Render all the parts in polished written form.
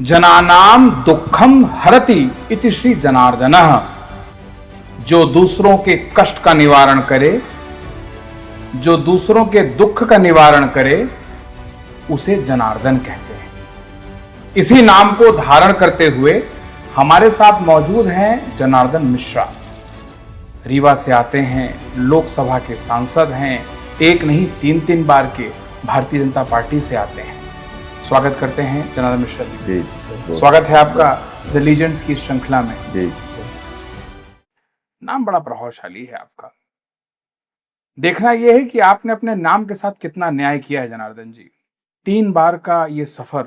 जनानाम दुखम हरति इति श्री जनार्दनः। जो दूसरों के कष्ट का निवारण करे, जो दूसरों के दुख का निवारण करे, उसे जनार्दन कहते हैं। इसी नाम को धारण करते हुए हमारे साथ मौजूद हैं जनार्दन मिश्रा। रीवा से आते हैं, लोकसभा के सांसद हैं, एक नहीं 3 बार के भारतीय जनता पार्टी से आते हैं। स्वागत करते हैं जनार्दन मिश्रा जी। स्वागत है आपका द लीजेंड्स की श्रृंखला में। नाम बड़ा प्रभावशाली है आपका। देखना यह है कि आपने अपने नाम के साथ कितना न्याय किया है जनार्दन जी। 3 बार का ये सफर,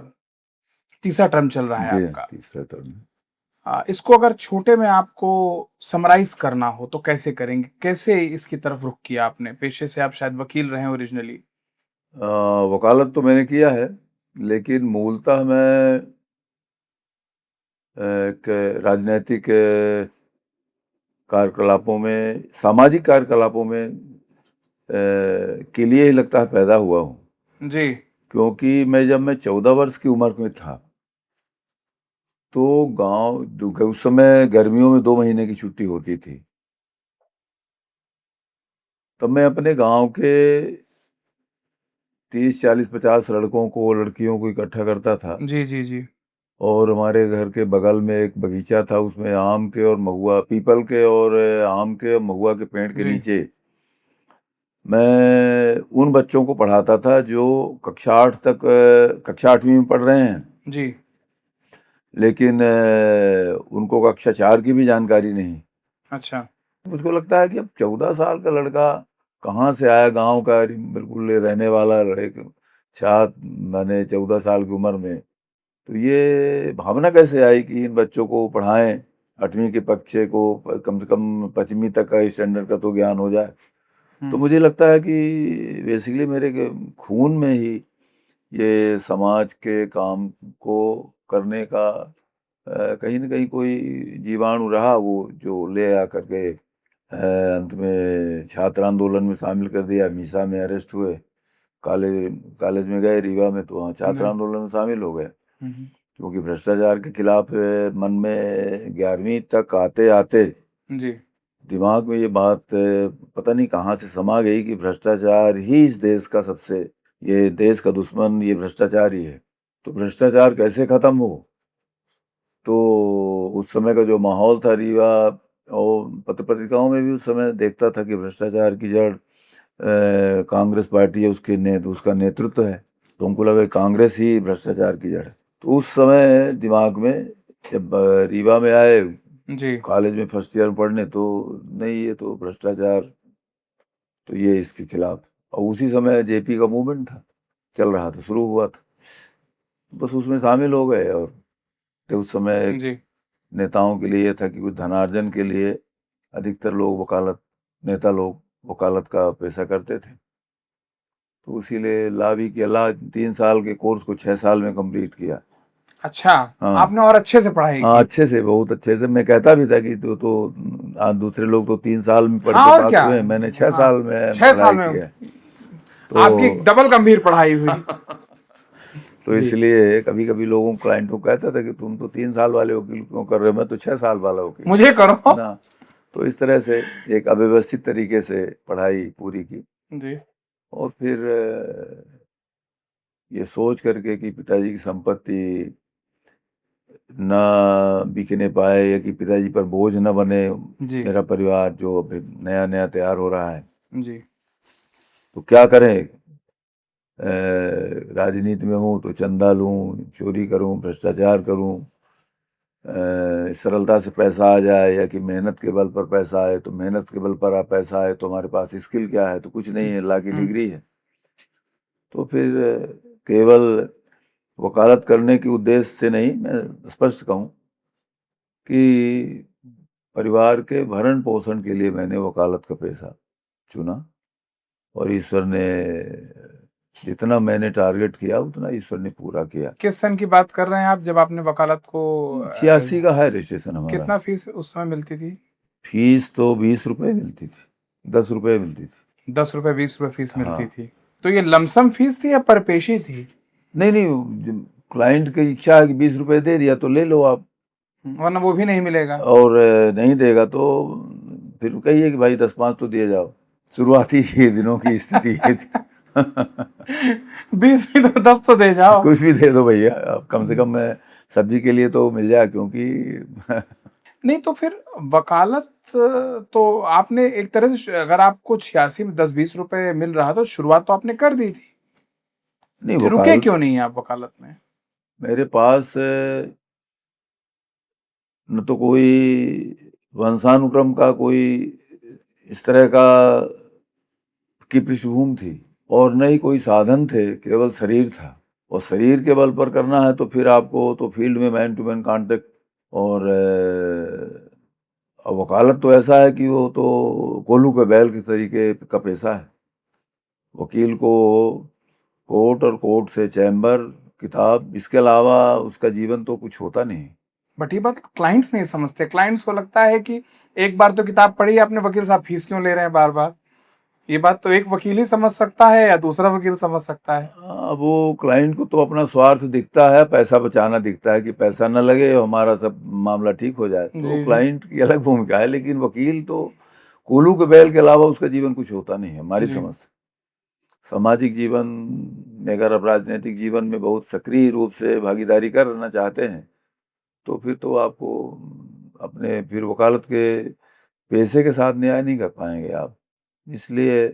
तीसरा टर्म चल रहा है आपका। तीसरा टर्म। इसको अगर छोटे में आपको समराइज करना हो तो कैसे करेंगे? कैसे इसकी तरफ रुख किया आपने? पेशे से आप शायद वकील रहे हैं ओरिजिनली। वकालत तो मैंने किया है, लेकिन मूलतः मैं राजनीतिक कार्यकलापों में, सामाजिक कार्यकलापों में के लिए ही लगता है पैदा हुआ हूँ जी। क्योंकि जब मैं 14 वर्ष की उम्र में था तो गांव, उस समय गर्मियों में 2 महीने की छुट्टी होती थी, तब मैं अपने गांव के 30, 40, 50 लड़कों को, लड़कियों को इकट्ठा करता था। जी जी जी। और हमारे घर के बगल में एक बगीचा था, उसमें आम के और महुआ, पीपल के और आम के और महुआ के पेड़ के नीचे मैं उन बच्चों को पढ़ाता था जो कक्षा 8वीं में पढ़ रहे हैं जी। लेकिन उनको कक्षा 4 की भी जानकारी नहीं। अच्छा। मुझको लगता है कि अब 14 साल का लड़का कहाँ से आया, गांव का बिल्कुल रहने वाला लड़के, मैंने 14 साल की उम्र में, तो ये भावना कैसे आई कि इन बच्चों को पढ़ाएं, 8वीं के कक्षा को कम से कम 5वीं तक का स्टैंडर्ड का तो ज्ञान हो जाए। तो मुझे लगता है कि बेसिकली मेरे खून में ही ये समाज के काम को करने का कहीं न कहीं कोई जीवाणु रहा, वो जो ले आ करके अंत में छात्र आंदोलन में शामिल कर दिया। मीसा में अरेस्ट हुए, कॉलेज में गए रीवा में, तो वहाँ छात्र आंदोलन में शामिल हो गए क्योंकि भ्रष्टाचार के खिलाफ मन में 11वीं तक आते आते जी दिमाग में ये बात पता नहीं कहाँ से समा गई कि भ्रष्टाचार ही इस देश का सबसे, ये देश का दुश्मन ये भ्रष्टाचार ही है। तो भ्रष्टाचार कैसे खत्म हो? तो उस समय का जो माहौल था रीवा और पत्र पत्रिकाओं में भी उस समय देखता था कि भ्रष्टाचार की जड़ कांग्रेस पार्टी है, उसका नेतृत्व है। तो हमको लगा कांग्रेस ही भ्रष्टाचार की जड़ है। तो उस समय दिमाग में जब रीवा में आए जी, कॉलेज में फर्स्ट ईयर पढ़ने, तो नहीं ये तो भ्रष्टाचार, तो ये इसके खिलाफ। और उसी समय जेपी का मूवमेंट था, चल रहा था, शुरू हुआ था, बस उसमें शामिल हो गए। और तो उस समय नेताओं के लिए था कि कुछ धनार्जन के लिए अधिकतर लोग नेता लोग वकालत का पेशा करते थे, तो इसीलिए ला भी किया। 3 साल के कोर्स को 6 साल में कंप्लीट किया। अच्छा। हाँ। आपने और अच्छे से पढ़ाई की? अच्छे से, बहुत अच्छे से। मैं कहता भी था कि दूसरे लोग तो 3 साल में पढ़ हाँ, के पास हुए, मैंने 6 साल में 6 साल में किया। तो आपकी डबल गंभीर पढ़ाई हुई। तो इसलिए कभी कभी लोगों क्लाइंट को कहता था कि तुम तो 3 साल वाले वकील क्यों कर रहे हो, मैं तो 6 साल वाला वकील, मुझे करो ना। तो इस तरह से एक अव्यवस्थित तरीके से पढ़ाई पूरी की जी। और फिर ये सोच करके कि पिताजी की संपत्ति ना बिकने पाए या कि पिताजी पर बोझ न बने मेरा परिवार जो अभी नया नया तैयार हो रहा है जी, तो क्या करें। राजनीति में हूँ तो चंदा लूँ, चोरी करूँ, भ्रष्टाचार करूँ, सरलता से पैसा आ जाए, या कि मेहनत के बल पर पैसा आए। तो मेहनत के बल पर पैसा आए तो हमारे पास स्किल क्या है? तो कुछ नहीं है, ला की डिग्री है। तो फिर केवल वकालत करने के उद्देश्य से नहीं, मैं स्पष्ट कहूँ कि परिवार के भरण पोषण के लिए मैंने वकालत का पेशा चुना और ईश्वर ने जितना मैंने टारगेट किया उतना ईश्वर ने पूरा किया। किस सन की बात कर रहे हैं आप जब आपने वकालत को? 86 का है रजिस्ट्रेशन हमारा। कितना फीस उस समय मिलती थी? फीस तो 20 रुपए मिलती थी, 10 रुपए मिलती थी। 10 रुपए 20 रुपए फीस मिलती थी। तो ये लमसम फीस थी या परपेशी थी? नहीं, क्लाइंट की इच्छा है कि 20 रुपए दे दिया तो ले लो आप, वरना वो भी नहीं मिलेगा। और नहीं देगा तो फिर कहिए कि भाई 10-5 तो दिए जाओ। शुरुआती दिनों की स्थिति ये थी। 20 भी तो 10 तो दे जाओ। कुछ भी दे दो भैया, अब कम से कम मैं सब्जी के लिए तो मिल जाए, क्योंकि नहीं तो फिर वकालत तो आपने एक तरह से, अगर आपको 86 में 10-20 रुपए मिल रहा तो शुरुआत तो आपने कर दी थी, नहीं फिर रुके वकालत क्यों नहीं आप वकालत में? मेरे पास न तो कोई वंशानुक्रम का कोई इस तरह का की पृष्ठभूमि थी, और न ही कोई साधन थे, केवल शरीर था। और शरीर के बल पर करना है तो फिर आपको तो फील्ड में मैन टू मैन कांटेक्ट, और वकालत तो ऐसा है कि वो तो कोल्हू के बैल के तरीके का पेशा है। वकील को कोर्ट और कोर्ट से चैम्बर, किताब, इसके अलावा उसका जीवन तो कुछ होता नहीं। बट ये बात क्लाइंट्स नहीं समझते। क्लाइंट्स को लगता है कि एक बार तो किताब पढ़ी आपने, वकील साहब फीस क्यों ले रहे हैं बार बार। ये बात तो एक वकील ही समझ सकता है या दूसरा वकील समझ सकता है। वो क्लाइंट को तो अपना स्वार्थ दिखता है, पैसा बचाना दिखता है कि पैसा न लगे और हमारा सब मामला ठीक हो जाए, तो जी जी। क्लाइंट की अलग भूमिका है। लेकिन वकील तो कोल्हू के बैल के अलावा उसका जीवन कुछ होता नहीं है हमारी जी। समझ से। सामाजिक जीवन में अगर आप राजनीतिक जीवन में बहुत सक्रिय रूप से भागीदारी करना चाहते हैं तो फिर तो आपको अपने फिर वकालत के पेशे के साथ न्याय नहीं कर पाएंगे आप। इसलिए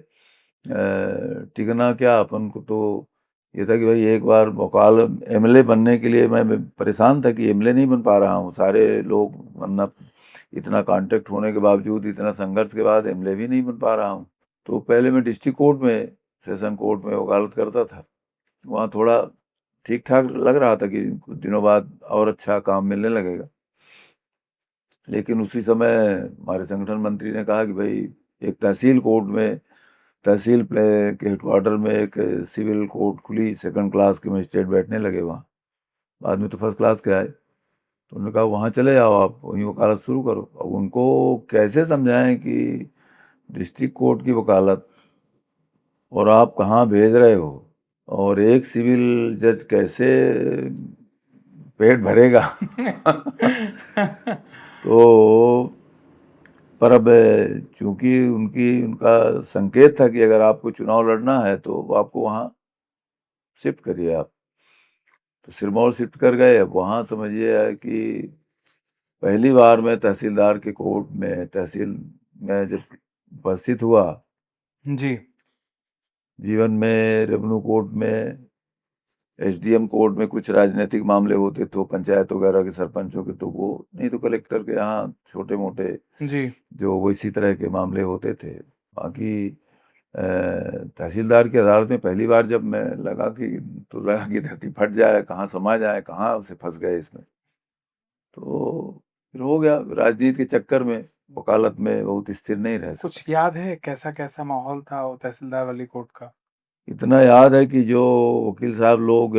टिकना क्या, अपन को तो ये था कि भाई एक बार वकाल एमएलए बनने के लिए मैं परेशान था कि एमएलए नहीं बन पा रहा हूँ। सारे लोग वरना इतना कांटेक्ट होने के बावजूद, इतना संघर्ष के बाद एमएलए भी नहीं बन पा रहा हूँ। तो पहले मैं डिस्ट्रिक्ट कोर्ट में, सेशन कोर्ट में वकालत करता था। वहाँ थोड़ा ठीक ठाक लग रहा था कि कुछ दिनों बाद और अच्छा काम मिलने लगेगा। लेकिन उसी समय हमारे संगठन मंत्री ने कहा कि भाई एक तहसील कोर्ट में, तहसील के हेडक्वार्टर में एक सिविल कोर्ट खुली, सेकंड क्लास के मजिस्ट्रेट बैठने लगे वहाँ। बाद में तो फर्स्ट क्लास के आए, तो उन्होंने कहा वहाँ चले जाओ, आप वहीं वकालत शुरू करो। अब उनको कैसे समझाएं कि डिस्ट्रिक्ट कोर्ट की वकालत और आप कहाँ भेज रहे हो, और एक सिविल जज कैसे पेट भरेगा। तो पर अब चूंकि उनका संकेत था कि अगर आपको चुनाव लड़ना है तो आपको वहाँ शिफ्ट करिए आप, तो सिरमौर शिफ्ट कर गए। अब वहाँ समझिए कि पहली बार मैं तहसीलदार के कोर्ट में, तहसील में जब उपस्थित हुआ, जी। जीवन में रेवेन्यू कोर्ट में, एसडीएम कोर्ट में कुछ राजनीतिक मामले होते तो पंचायत वगैरह के सरपंचों के, तो वो नहीं तो कलेक्टर के यहाँ छोटे मोटे जी। जो वो इसी तरह के मामले होते थे। बाकी तहसीलदार की अदालत में पहली बार जब मैं लगा कि धरती फट जाए, कहाँ समा जाए, कहाँ से फंस गए इसमें। तो फिर हो गया, राजनीति के चक्कर में वकालत में बहुत स्थिर नहीं रह सका। कुछ याद है कैसा कैसा माहौल था वो तहसीलदार वाली कोर्ट का? इतना याद है कि जो वकील साहब लोग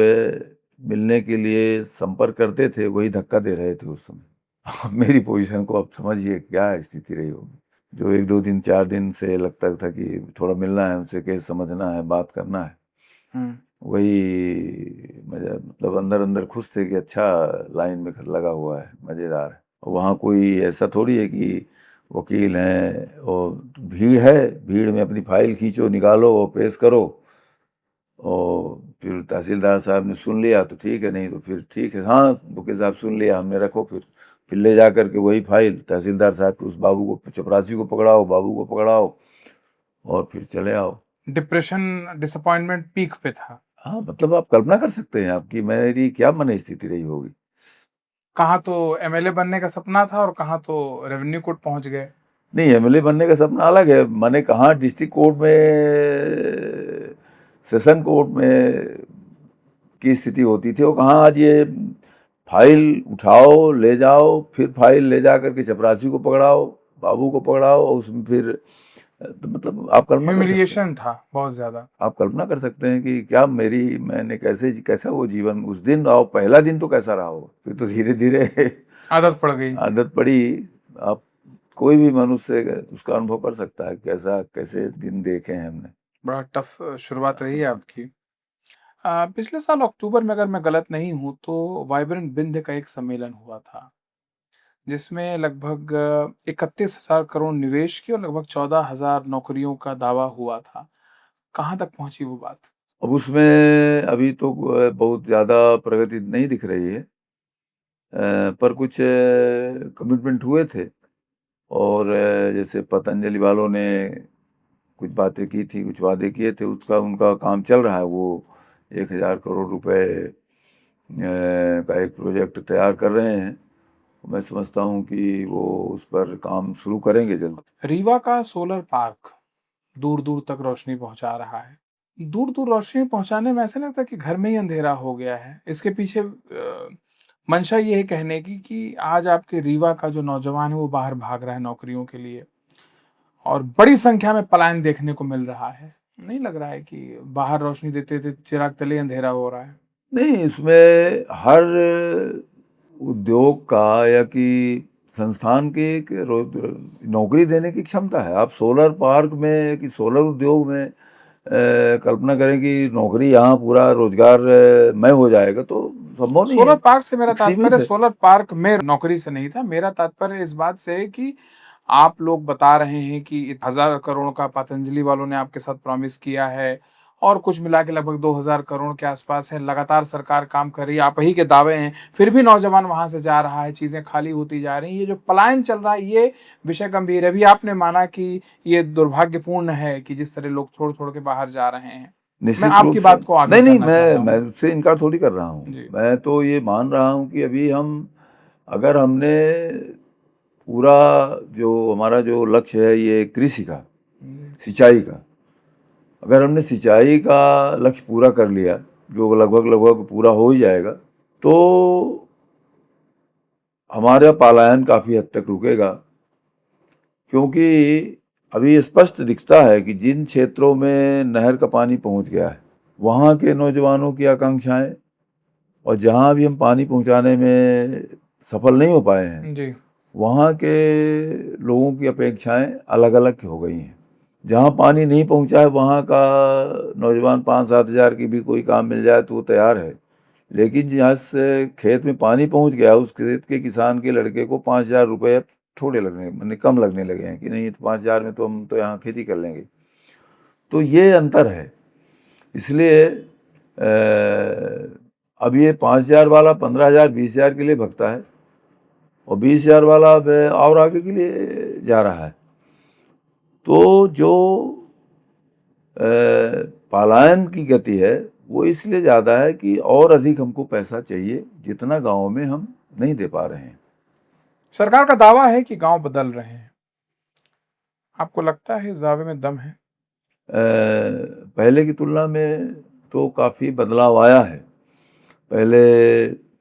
मिलने के लिए संपर्क करते थे वही धक्का दे रहे थे उस समय। मेरी पोजीशन को अब समझिए क्या स्थिति रही होगी। जो 1-2 दिन 4 दिन से लगता था कि थोड़ा मिलना है उनसे, केस समझना है, बात करना है, वही मतलब अंदर अंदर खुश थे कि अच्छा लाइन में लगा हुआ है, मज़ेदार है। वहाँ कोई ऐसा थोड़ी है कि वकील हैं और भीड़ है, भीड़ में अपनी फाइल खींचो, निकालो और पेश करो, और फिर तहसीलदार साहब ने सुन लिया तो ठीक है, नहीं तो फिर ठीक है, हाँ वकील साहब सुन लिया हमने, रखो। फिर ले जा करके वही फाइल तहसीलदार साहब के उस बाबू को, चपरासी को पकड़ाओ, बाबू को पकड़ाओ, और फिर चले आओ। डिप्रेशन, डिसअपॉइंटमेंट पीक पे था। हाँ मतलब आप कल्पना कर सकते हैं आपकी मेरी क्या मन स्थिति रही होगी। कहाँ तो एमएलए बनने का सपना था और कहाँ तो रेवेन्यू कोर्ट पहुंच गए। नहीं, एमएलए बनने का सपना अलग है। मैंने कहाँ डिस्ट्रिक्ट कोर्ट में, सेशन कोर्ट में की स्थिति होती थी, और कहाँ आज ये फाइल उठाओ ले जाओ, फिर फाइल ले जा करके चपरासी को पकड़ाओ, बाबू को पकड़ाओ, और उसमें फिर तो मतलब आप कल्पना कर सकते हैं, ह्यूमिलिएशन था बहुत ज्यादा। आप कल्पना कर सकते हैं कि क्या मैंने कैसा वो जीवन उस दिन, और पहला दिन तो कैसा रहा हो, फिर तो धीरे धीरे आदत पड़ गई। आदत पड़ी। आप कोई भी मनुष्य उसका अनुभव कर सकता है कैसे दिन देखे हैं हमने। बड़ा टफ शुरुआत रही है आपकी। पिछले साल अक्टूबर में अगर मैं गलत नहीं हूँ तो वाइब्रेंट विंध्य का एक सम्मेलन हुआ था, जिसमें लगभग 31,000 करोड़ निवेश की और लगभग 14,000 नौकरियों का दावा हुआ था। कहाँ तक पहुँची वो बात? अब उसमें अभी तो बहुत ज़्यादा प्रगति नहीं दिख रही है। पर कुछ कमिटमेंट हुए थे और जैसे पतंजलि वालों ने कुछ बातें की थी, कुछ वादे किए थे, उसका उनका काम चल रहा है। वो 1,000 करोड़ रुपए का एक प्रोजेक्ट तैयार कर रहे हैं। मैं समझता हूँ कि वो उस पर काम शुरू करेंगे जल्द। रीवा का सोलर पार्क दूर-दूर तक रोशनी पहुँचा रहा है। दूर-दूर रोशनी पहुँचाने में ऐसा नहीं लगता कि घर में ही अंधेरा हो गया है? इसके पीछे मंशा ये है कहने की कि आज आपके रीवा का जो नौजवान है वो बाहर भाग रहा है नौकरियों के लिए और बड़ी संख्या में पलायन देखने को मिल रहा है। नहीं लग रहा है कि बाहर रोशनी देते-देते चिराग तले अंधेरा हो रहा है? नहीं, इसमें हर उद्योग का या कि संस्थान की एक नौकरी देने की क्षमता है। आप सोलर पार्क में कि सोलर उद्योग में कल्पना करें कि नौकरी यहाँ पूरा रोजगार मय हो जाएगा तो संभव नहीं है। सोलर पार्क से मेरा सीमित तात्पर्य है। सोलर पार्क में नौकरी से नहीं था। मेरा तात्पर्य इस बात से है कि आप लोग बता रहे हैं कि 1,000 करोड़ का पतंजलि वालों ने आपके साथ प्रॉमिस किया है और कुछ मिला के लगभग 2,000 करोड़ के आसपास है। लगातार सरकार काम कर रही है, आप ही के दावे हैं, फिर भी नौजवान वहां से जा रहा है, चीजें खाली होती जा रही हैं। ये जो पलायन चल रहा है ये विषय गंभीर है। अभी आपने माना कि ये दुर्भाग्यपूर्ण है कि जिस तरह लोग छोड़-छोड़ के बाहर जा रहे हैं। मैं निश्चित रूप आपकी से बात को आगे नहीं, करना चाहता मैं हूँ। उससे इनकार थोड़ी कर रहा हूँ। जी। मैं तो ये मान रहा हूँ कि अभी अगर हमने पूरा जो हमारा जो लक्ष्य है ये कृषि का, सिंचाई का, अगर हमने सिंचाई का लक्ष्य पूरा कर लिया, जो लगभग पूरा हो ही जाएगा, तो हमारा पलायन काफी हद तक रुकेगा। क्योंकि अभी स्पष्ट दिखता है कि जिन क्षेत्रों में नहर का पानी पहुंच गया है, वहाँ के नौजवानों की आकांक्षाएं, और जहाँ भी हम पानी पहुंचाने में सफल नहीं हो पाए हैं, जी। वहाँ के लोगों की अपेक्षाएं अलग अलग हो गई हैं। जहाँ पानी नहीं पहुंचा है वहाँ का नौजवान 5-7 हज़ार की भी कोई काम मिल जाए तो वो तैयार है। लेकिन जहाँ से खेत में पानी पहुंच गया, उस खेत के किसान के लड़के को 5,000 रुपये थोड़े लगने, मतलब कम लगने लगे हैं कि नहीं, 5,000 में तो हम तो यहाँ खेती कर लेंगे। तो ये अंतर है। इसलिए अब ये 5,000 वाला 15,000 20,000 के लिए भगता है और 20,000 वाला अब और आगे के लिए जा रहा है। तो जो पलायन की गति है वो इसलिए ज़्यादा है कि और अधिक हमको पैसा चाहिए, जितना गांव में हम नहीं दे पा रहे हैं। सरकार का दावा है कि गांव बदल रहे हैं। आपको लगता है इस दावे में दम है? पहले की तुलना में तो काफ़ी बदलाव आया है। पहले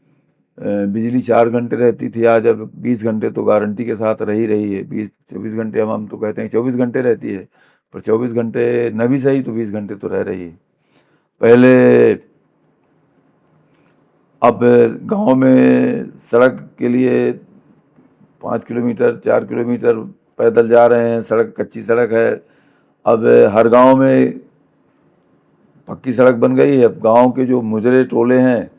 बिजली 4 घंटे रहती थी, आज अब 20 घंटे तो गारंटी के साथ रही है। 20-24 घंटे हम तो कहते हैं 24 घंटे रहती है, पर 24 घंटे न भी सही तो 20 घंटे तो रह रही है। पहले अब गांव में सड़क के लिए 5 किलोमीटर 4 किलोमीटर पैदल जा रहे हैं, सड़क कच्ची सड़क है। अब हर गांव में पक्की सड़क बन गई है। अब गांव के जो मुजरे टोले हैं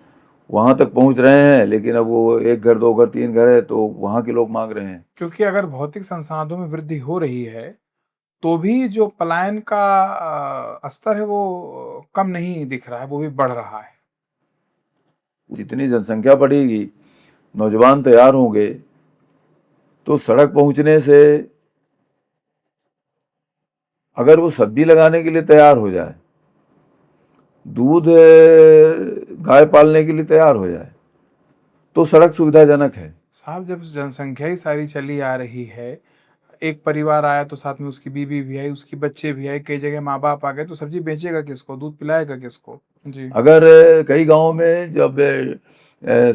वहाँ तक पहुँच रहे हैं, लेकिन अब वो 1 घर 2 घर 3 घर है तो वहाँ के लोग मांग रहे हैं। क्योंकि अगर भौतिक संसाधनों में वृद्धि हो रही है तो भी जो पलायन का स्तर है वो कम नहीं दिख रहा है, वो भी बढ़ रहा है। जितनी जनसंख्या बढ़ेगी, नौजवान तैयार होंगे, तो सड़क पहुंचने से अगर वो सब्जी लगाने के लिए तैयार हो जाए, दूध गाय पालने के लिए तैयार हो जाए, तो सड़क सुविधाजनक है। साहब जब जनसंख्या ही सारी चली आ रही है, एक परिवार आया तो साथ में उसकी बीवी भी आई, उसकी बच्चे भी आए, कई जगह माँ बाप आ गए, तो सब्जी बेचेगा किसको, दूध पिलाएगा किसको? जी। अगर कई गांवों में जब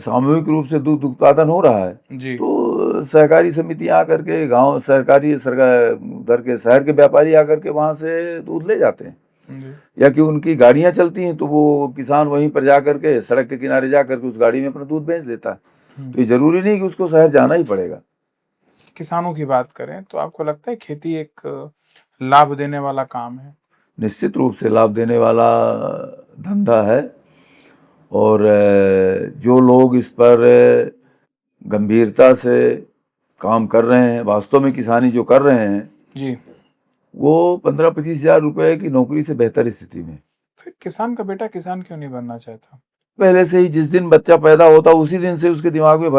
सामूहिक रूप से दूध उत्पादन हो रहा है, जी। तो सहकारी समिति आकर के गांव सरकार उधर के शहर के व्यापारी आकर के वहां से दूध ले जाते हैं। जी। या कि उनकी गाड़ियां चलती हैं तो वो किसान वहीं पर जा करके सड़क के किनारे जा करके उस गाड़ी में अपना दूध बेच देता है। तो ये जरूरी नहीं कि उसको शहर जाना ही पड़ेगा। किसानों की बात करें तो आपको लगता है खेती एक लाभ देने वाला काम है? निश्चित रूप से लाभ देने वाला धंधा है। और जो लोग इस पर गंभीरता से काम कर रहे हैं, वास्तव में किसानी जो कर रहे हैं, जी, वो 15-25 हजार रुपए की नौकरी से बेहतर स्थिति में। फिर किसान का बेटा किसान क्यों नहीं बनना चाहता? पहले से ही जिस दिन बच्चा पैदा होता उसी दिन से उसके दिमाग में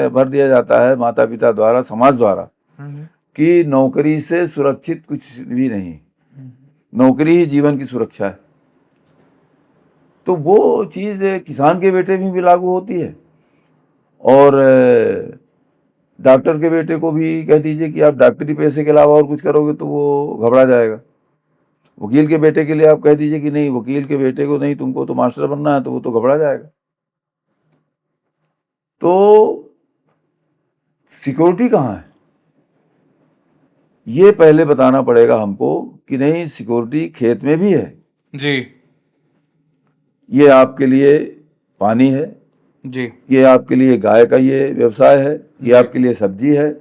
भर दिया जाता है माता पिता द्वारा, समाज द्वारा, हम्म, कि नौकरी से सुरक्षित कुछ भी नहीं, नौकरी ही जीवन की सुरक्षा है। तो वो चीज किसान के बेटे में भी लागू होती है। और डॉक्टर के बेटे को भी कह दीजिए कि आप डॉक्टरी पैसे के अलावा और कुछ करोगे तो वो घबरा जाएगा। वकील के बेटे के लिए आप कह दीजिए कि नहीं, वकील के बेटे को नहीं, तुमको तो मास्टर बनना है, तो वो तो घबरा जाएगा। तो सिक्योरिटी कहाँ है, ये पहले बताना पड़ेगा हमको कि नहीं, सिक्योरिटी खेत में भी है। जी, ये आपके लिए पानी है, जी, ये आपके लिए गाय का ये व्यवसाय है, ये जी। आपके लिए सब्जी है,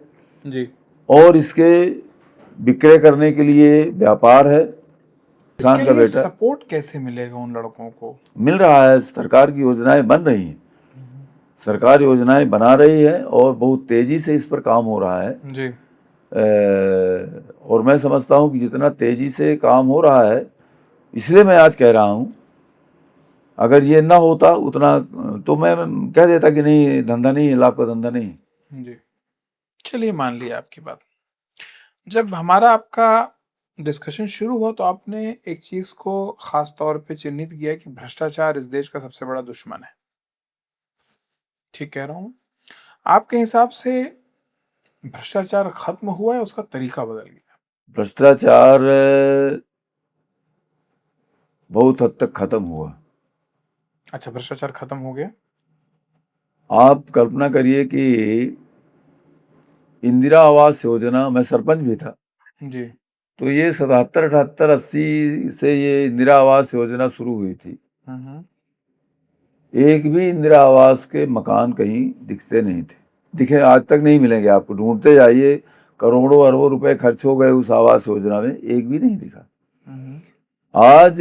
जी, और इसके विक्रय करने के लिए व्यापार है। इसके किसान का लिए बेटा सपोर्ट कैसे मिलेगा उन लड़कों को? मिल रहा है, सरकार की योजनाएं बन रही हैं, सरकार योजनाएं बना रही है और बहुत तेजी से इस पर काम हो रहा है। जी, और मैं समझता हूं कि जितना तेजी से काम हो रहा है, इसलिए मैं आज कह रहा हूं, अगर ये ना होता उतना तो मैं कह देता कि नहीं, धंधा नहीं है, लाभ का धंधा नहीं है। जी। चलिए, मान लिया आपकी बात। जब हमारा आपका डिस्कशन शुरू हुआ तो आपने एक चीज को खास तौर पे चिन्हित किया कि भ्रष्टाचार इस देश का सबसे बड़ा दुश्मन है। ठीक कह रहा हूं? आपके हिसाब से भ्रष्टाचार खत्म हुआ है, उसका तरीका बदल गया? भ्रष्टाचार बहुत हद तक खत्म हुआ। अच्छा, भ्रष्टाचार खत्म हो गया। आप कल्पना करिए कि इंदिरा आवास योजना, मैं सरपंच भी था, जी, तो ये 77, 78, 80 से ये इंदिरा आवास योजना शुरू हुई थी। हम्म, एक भी इंदिरा आवास के मकान कहीं दिखते नहीं थे, दिखे आज तक नहीं मिलेंगे आपको, ढूंढते जाइए, करोड़ों अरबों रुपए खर्च हो गए उस आवास योजना में, एक भी नहीं दिखा। हम्म, आज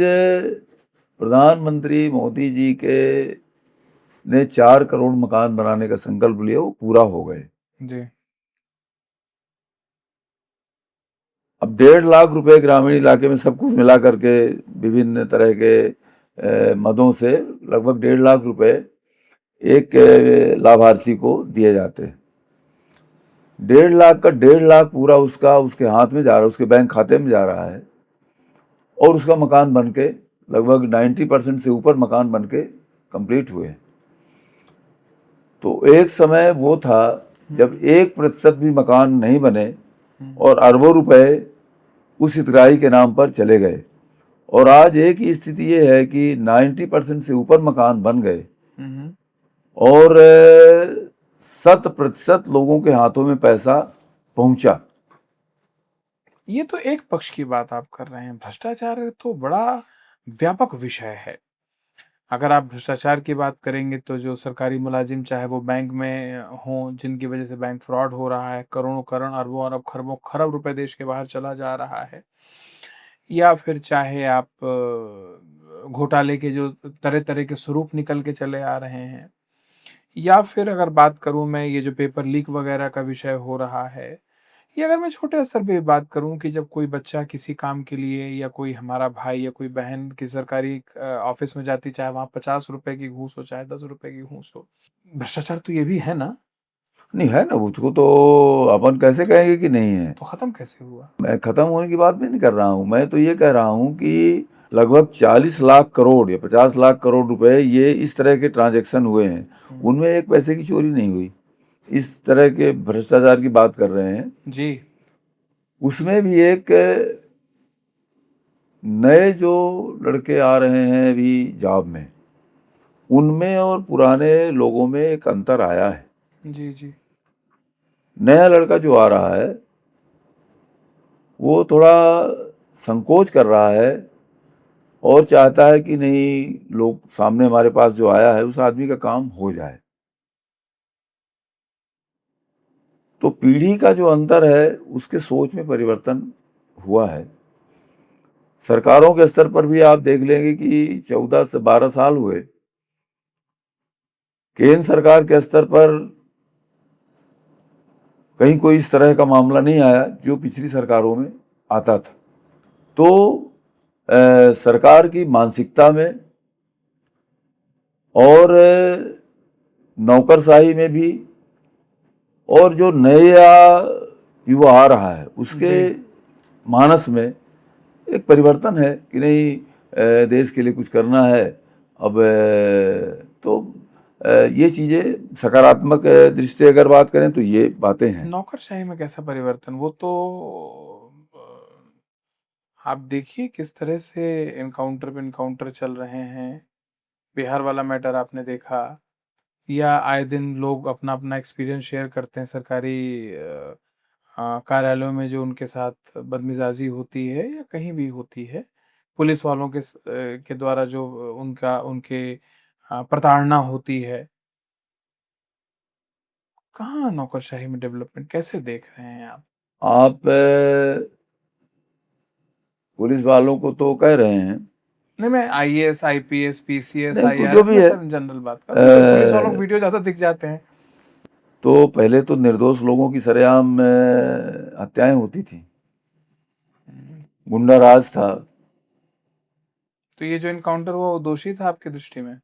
प्रधानमंत्री मोदी जी के ने 4 करोड़ मकान बनाने का संकल्प लिया, वो पूरा हो गए। जी, अब 1.5 लाख रुपए ग्रामीण इलाके में सब कुछ मिला करके विभिन्न तरह के मदों से लगभग 1.5 लाख रुपए एक लाभार्थी को दिए जाते हैं। 1.5 लाख का 1.5 लाख पूरा उसका उसके हाथ में जा रहा है, उसके बैंक खाते में जा रहा है, और उसका मकान बन के लगभग 90% से ऊपर मकान बन के कंप्लीट हुए। तो एक समय वो था जब 1% भी मकान नहीं बने और अरबों रुपए उस हितग्राही के नाम पर चले गए। और आज एक ही स्थिति ये है कि 90% से ऊपर मकान बन गए और 100% लोगों के हाथों में पैसा पहुंचा। ये तो एक पक्ष की बात आप कर रहे हैं। भ्रष्टाचार तो बड़ा व्यापक विषय है। अगर आप भ्रष्टाचार की बात करेंगे तो जो सरकारी मुलाजिम, चाहे वो बैंक में हों, जिनकी वजह से बैंक फ्रॉड हो रहा है, करोड़ों करोड़, अरबों अरब, खरबों खरब रुपए देश के बाहर चला जा रहा है, या फिर चाहे आप घोटाले के जो तरह तरह के स्वरूप निकल के चले आ रहे हैं, या फिर अगर बात करूं मैं, ये जो पेपर लीक वगैरह का विषय हो रहा है, या अगर मैं छोटे स्तर पे बात करूं कि जब कोई बच्चा किसी काम के लिए, या कोई हमारा भाई या कोई बहन किसी सरकारी ऑफिस में जाती, चाहे वहां 50 रुपए की घूस हो, चाहे 10 रुपए की घूस हो, भ्रष्टाचार तो ये भी है ना? नहीं है ना, उसको तो अपन कैसे कहेंगे कि नहीं है। तो खत्म कैसे हुआ? मैं खत्म होने की बात भी नहीं कर रहा हूँ, मैं तो ये कह रहा हूँ कि लगभग 40 लाख करोड़ या 50 लाख करोड़ रुपए ये इस तरह के ट्रांजैक्शन हुए हैं, उनमें एक पैसे की चोरी नहीं हुई। इस तरह के भ्रष्टाचार की बात कर रहे हैं जी, उसमें भी एक नए जो लड़के आ रहे हैं अभी जॉब में, उनमें और पुराने लोगों में एक अंतर आया है। जी, जी, नया लड़का जो आ रहा है वो थोड़ा संकोच कर रहा है और चाहता है कि नहीं, लोग सामने हमारे पास जो आया है उस आदमी का काम हो जाए। तो पीढ़ी का जो अंतर है उसके सोच में परिवर्तन हुआ है। सरकारों के स्तर पर भी आप देख लेंगे कि 14 से 12 साल हुए, केंद्र सरकार के स्तर पर कहीं कोई इस तरह का मामला नहीं आया जो पिछली सरकारों में आता था। तो सरकार की मानसिकता में और नौकरशाही में भी, और जो नया युवा आ रहा है उसके मानस में एक परिवर्तन है कि नहीं देश के लिए कुछ करना है। अब तो ये चीजें सकारात्मक दृष्टि से अगर बात करें तो ये बातें हैं। नौकरशाही में कैसा परिवर्तन, वो तो आप देखिए किस तरह से एनकाउंटर पे एनकाउंटर चल रहे हैं। बिहार वाला मैटर आपने देखा, या आए दिन लोग अपना अपना एक्सपीरियंस शेयर करते हैं सरकारी कार्यालयों में जो उनके साथ बदमिजाजी होती है या कहीं भी होती है, पुलिस वालों के द्वारा जो उनके प्रताड़ना होती है। कहाँ नौकरशाही में डेवलपमेंट, कैसे देख रहे हैं आप? आप पुलिस वालों को तो कह रहे हैं, नहीं, मैं आईएएस, आईपीएस, पीसीएस, नहीं आईआरएस जो भी है, जनरल बात कर रहा हूं। पुलिस वालों को वीडियो ज्यादा दिख जाते हैं। तो पहले तो निर्दोष लोगों की सरेआम हत्याएं होती थी, गुंडा राज था। तो ये जो इनकाउंटर हुआ वो दोषी था आपकी दृष्टि में?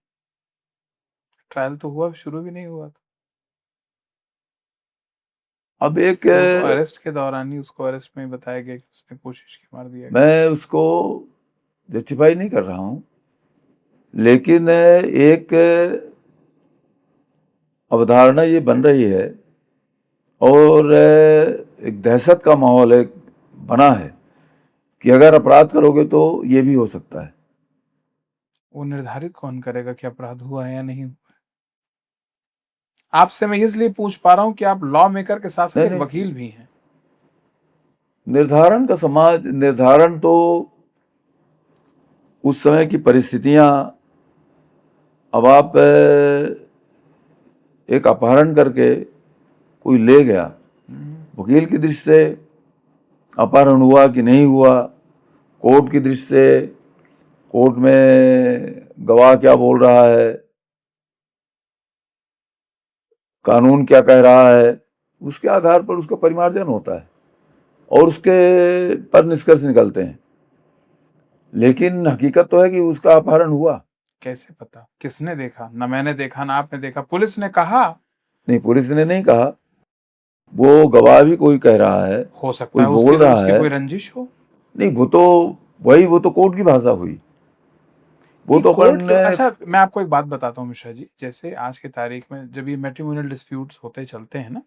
ट्रायल तो हुआ, शुरू भी नहीं हुआ था। अब एक तो अरेस्ट के दौरान ही उसको अरेस्ट में ही बताया गया कि उसने कोशिश की, मार दिया गया। मैं उसको जस्टिफाई नहीं कर रहा हूं, लेकिन एक अवधारणा ये बन रही है और एक दहशत का माहौल एक बना है कि अगर अपराध करोगे तो ये भी हो सकता है। वो निर्धारित कौन करेगा कि अपराध हुआ है या नहीं हुआ है? आपसे मैं इसलिए पूछ पा रहा हूं कि आप लॉ मेकर के साथ साथ एक वकील भी हैं। निर्धारण तो उस समय की परिस्थितियां, अब आप एक अपहरण करके कोई ले गया, वकील की दृष्टि से अपहरण हुआ कि नहीं हुआ, कोर्ट की दृष्टि से कोर्ट में गवाह क्या बोल रहा है, कानून क्या कह रहा है, उसके आधार पर उसका परिमार्जन होता है और उसके पर निष्कर्ष निकलते हैं। लेकिन हकीकत तो है कि उसका अपहरण हुआ। कैसे पता? किसने देखा? ना मैंने देखा ना आपने देखा, पुलिस ने कहा। नहीं, पुलिस ने नहीं कहा, वो गवाह भी कोई कह रहा है, हो सकता कोई है बोल रहा है, कोई रंजिश हो। नहीं वो तो कोर्ट की भाषा हुई, वो तो अच्छा, मैं आपको एक बात बताता हूँ मिश्रा जी, जैसे आज की तारीख में जब ये मैट्रिमोनियल डिस्प्यूट्स होते चलते हैं ना,